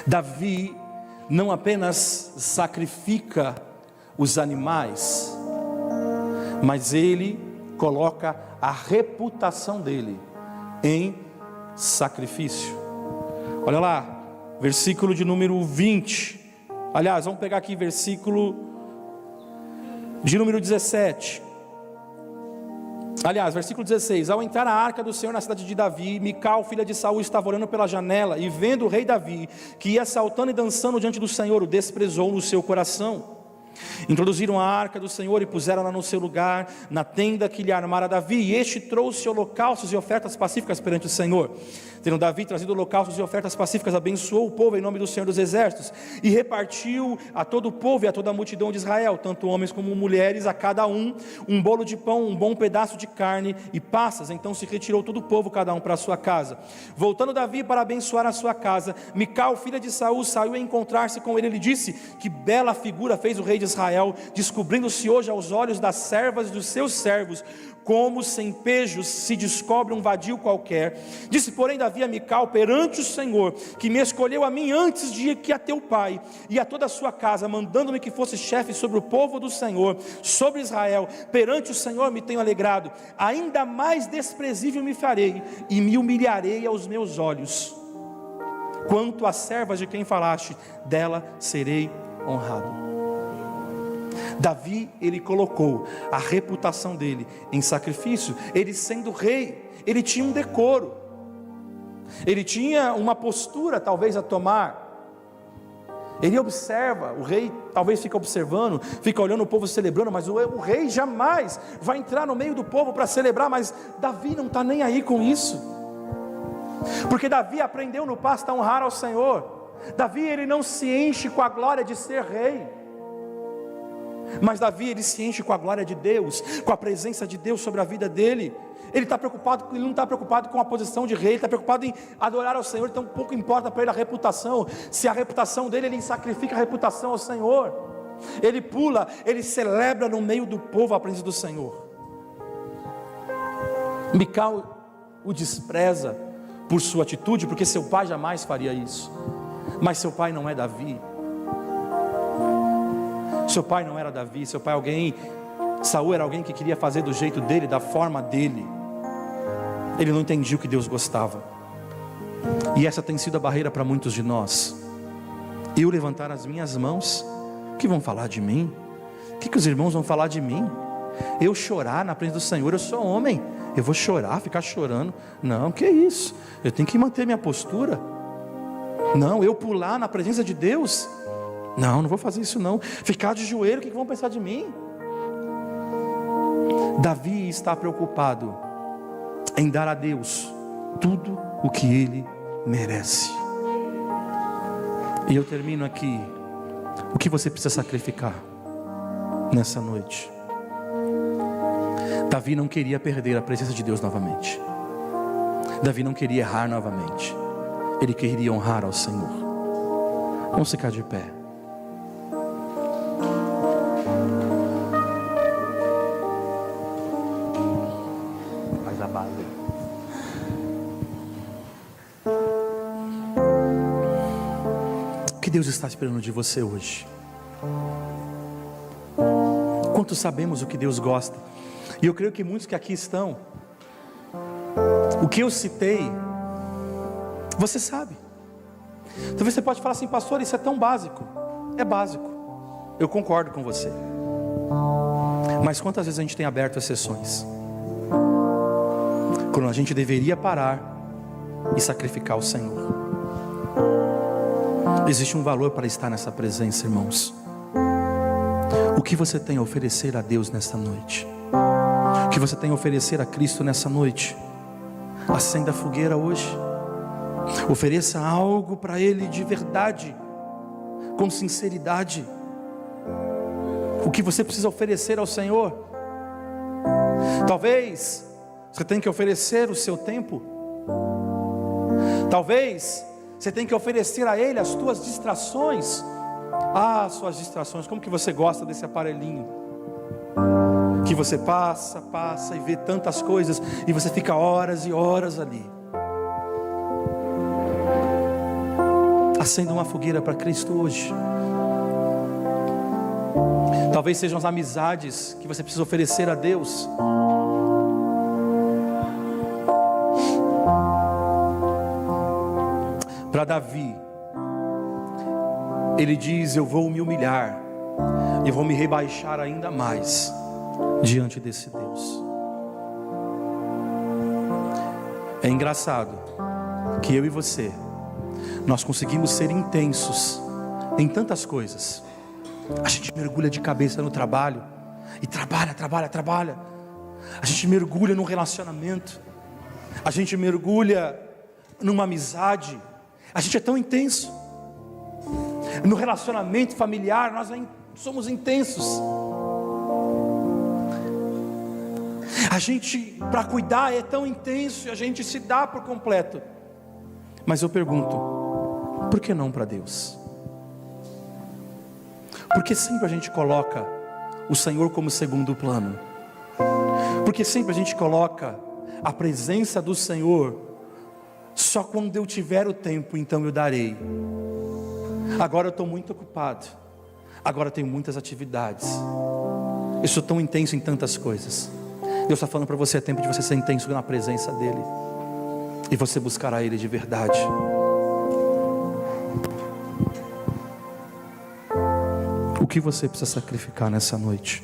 Davi não apenas sacrifica os animais, mas ele coloca a reputação dele em sacrifício. Olha lá, versículo de número 20. Aliás, vamos pegar aqui versículo de número 17. Aliás, versículo 16: ao entrar a arca do Senhor na cidade de Davi, Mical, filha de Saul, estava olhando pela janela, e vendo o rei Davi, que ia saltando e dançando diante do Senhor, o desprezou no seu coração. Introduziram a arca do Senhor e puseram-na no seu lugar, na tenda que lhe armara Davi, e este trouxe holocaustos e ofertas pacíficas perante o Senhor. Tendo Davi trazido holocaustos e ofertas pacíficas, abençoou o povo em nome do Senhor dos Exércitos, e repartiu a todo o povo e a toda a multidão de Israel, tanto homens como mulheres, a cada um bolo de pão, um bom pedaço de carne e passas. Então se retirou todo o povo, cada um para a sua casa. Voltando Davi para abençoar a sua casa, Mical, filha de Saul, saiu a encontrar-se com ele. Ele disse: que bela figura fez o rei de Israel, descobrindo-se hoje aos olhos das servas dos seus servos, como sem pejos se descobre um vadio qualquer. Disse porém Davi a Mical perante o Senhor, que me escolheu a mim antes de que a teu pai e a toda a sua casa, mandando-me que fosse chefe sobre o povo do Senhor, sobre Israel. Perante o Senhor me tenho alegrado, ainda mais desprezível me farei, e me humilharei aos meus olhos. Quanto às servas de quem falaste, dela serei honrado. Davi, ele colocou a reputação dele em sacrifício. Ele sendo rei, ele tinha um decoro, ele tinha uma postura talvez a tomar. Ele observa, o rei talvez fica observando, fica olhando o povo celebrando, mas o rei jamais vai entrar no meio do povo para celebrar. Mas Davi não está nem aí com isso, porque Davi aprendeu no pasto a honrar ao Senhor. Davi, ele não se enche com a glória de ser rei, mas Davi, ele se enche com a glória de Deus, com a presença de Deus sobre a vida dele. Ele está preocupado, ele não está preocupado com a posição de rei, ele está preocupado em adorar ao Senhor. Então pouco importa para ele a reputação. Se a reputação dele, ele sacrifica a reputação ao Senhor. Ele pula, ele celebra no meio do povo a presença do Senhor. Mical o despreza por sua atitude, porque seu pai jamais faria isso. Mas seu pai não é Davi. Seu pai não era Davi, seu pai Saul era alguém que queria fazer do jeito dele, da forma dele. Ele não entendia o que Deus gostava. E essa tem sido a barreira para muitos de nós. Eu levantar as minhas mãos, o que vão falar de mim? O que os irmãos vão falar de mim? Eu chorar na presença do Senhor, eu sou homem, eu vou chorar, ficar chorando? Não, que isso? Eu tenho que manter minha postura. Não, eu pular na presença de Deus? Não vou fazer isso não. Ficar de joelho, o que vão pensar de mim? Davi está preocupado em dar a Deus tudo o que ele merece. E eu termino aqui. O que você precisa sacrificar nessa noite? Davi não queria perder a presença de Deus novamente. Davi não queria errar novamente. Ele queria honrar ao Senhor. Vamos ficar de pé. O que Deus está esperando de você hoje? Quantos sabemos o que Deus gosta? E eu creio que muitos que aqui estão, o que eu citei, você sabe. Talvez você pode falar assim: pastor, isso é tão básico. É básico, eu concordo com você. Mas quantas vezes a gente tem aberto exceções, quando a gente deveria parar e sacrificar o Senhor? Existe um valor para estar nessa presença, irmãos. O que você tem a oferecer a Deus nesta noite? O que você tem a oferecer a Cristo nessa noite? Acenda a fogueira hoje. Ofereça algo para Ele de verdade, com sinceridade. O que você precisa oferecer ao Senhor? Talvez você tenha que oferecer o seu tempo. Talvez você tenha que oferecer a Ele as suas distrações. Suas distrações, como que você gosta desse aparelhinho? que você passa e vê tantas coisas, e você fica horas e horas ali. Acenda uma fogueira para Cristo hoje. Talvez sejam as amizades que você precisa oferecer a Deus. Para Davi, ele diz: eu vou me humilhar, eu vou me rebaixar ainda mais diante desse Deus. É engraçado que eu e você, nós conseguimos ser intensos em tantas coisas. A gente mergulha de cabeça no trabalho, e trabalha. A gente mergulha num relacionamento, a gente mergulha numa amizade, a gente é tão intenso. No relacionamento familiar, nós somos intensos. A gente, para cuidar, é tão intenso, e a gente se dá por completo. Mas eu pergunto, por que não para Deus? Porque sempre a gente coloca o Senhor como segundo plano. Porque sempre a gente coloca a presença do Senhor só quando eu tiver o tempo, então eu darei. Agora eu estou muito ocupado, agora eu tenho muitas atividades, eu sou tão intenso em tantas coisas. Deus está falando para você: é tempo de você ser intenso na presença dEle, e você buscará Ele de verdade. O que você precisa sacrificar nessa noite?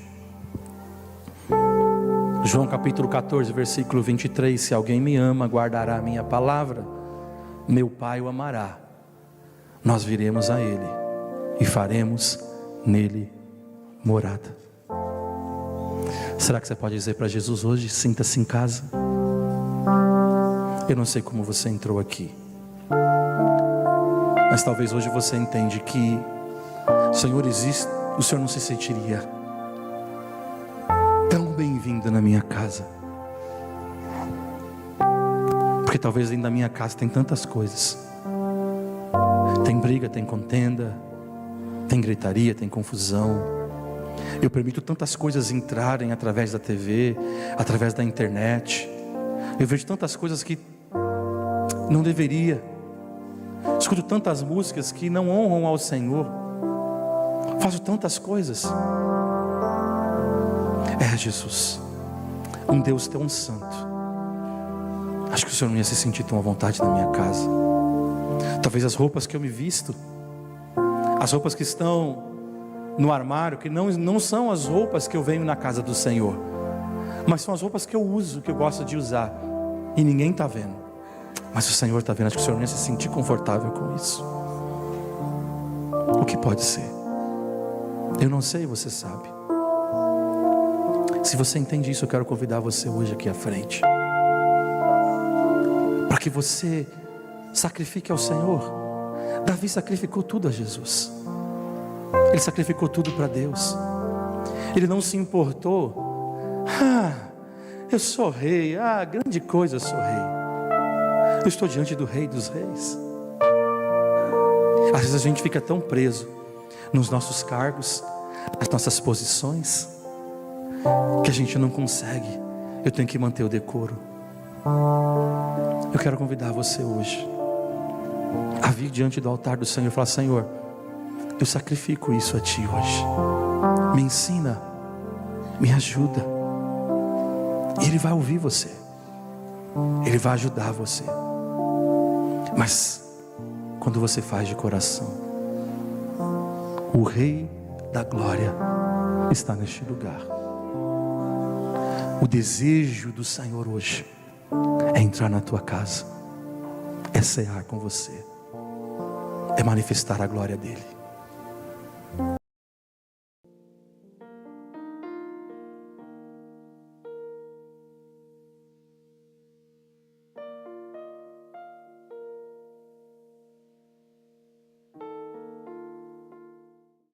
João capítulo 14, versículo 23: se alguém me ama, guardará a minha palavra, meu Pai o amará, nós viremos a Ele e faremos nele morada. Será que você pode dizer para Jesus hoje: sinta-se em casa? Eu não sei como você entrou aqui, mas talvez hoje você entende que Senhor existe, o Senhor não se sentiria tão bem-vindo na minha casa, porque talvez dentro da minha casa tem tantas coisas. Tem briga, tem contenda, tem gritaria, tem confusão. Eu permito tantas coisas entrarem através da TV, através da internet. Eu vejo tantas coisas que não deveria. Escuto tantas músicas que não honram ao Senhor. Faço tantas coisas. Jesus, um Deus tão santo. Acho que o Senhor não ia se sentir tão à vontade na minha casa. Talvez as roupas que eu me visto, as roupas que estão no armário, que não são as roupas que eu venho na casa do Senhor, mas são as roupas que eu uso, que eu gosto de usar, e ninguém está vendo, mas o Senhor está vendo. Acho que o Senhor não ia se sentir confortável com isso. O que pode ser? Eu não sei, você sabe. Se você entende isso, eu quero convidar você hoje aqui à frente, para que você sacrifique ao Senhor. Davi sacrificou tudo a Jesus. Ele sacrificou tudo para Deus. Ele não se importou. Eu sou rei. Grande coisa, eu sou rei. Eu estou diante do Rei dos Reis. Às vezes a gente fica tão preso nos nossos cargos, nas nossas posições, que a gente não consegue. Eu tenho que manter o decoro. Eu quero convidar você hoje a vir diante do altar do Senhor e falar: Senhor, eu sacrifico isso a Ti hoje. Me ensina, me ajuda. E Ele vai ouvir você, Ele vai ajudar você. Mas quando você faz de coração, o Rei da Glória está neste lugar. O desejo do Senhor hoje é entrar na tua casa, é cear com você, é manifestar a glória dEle.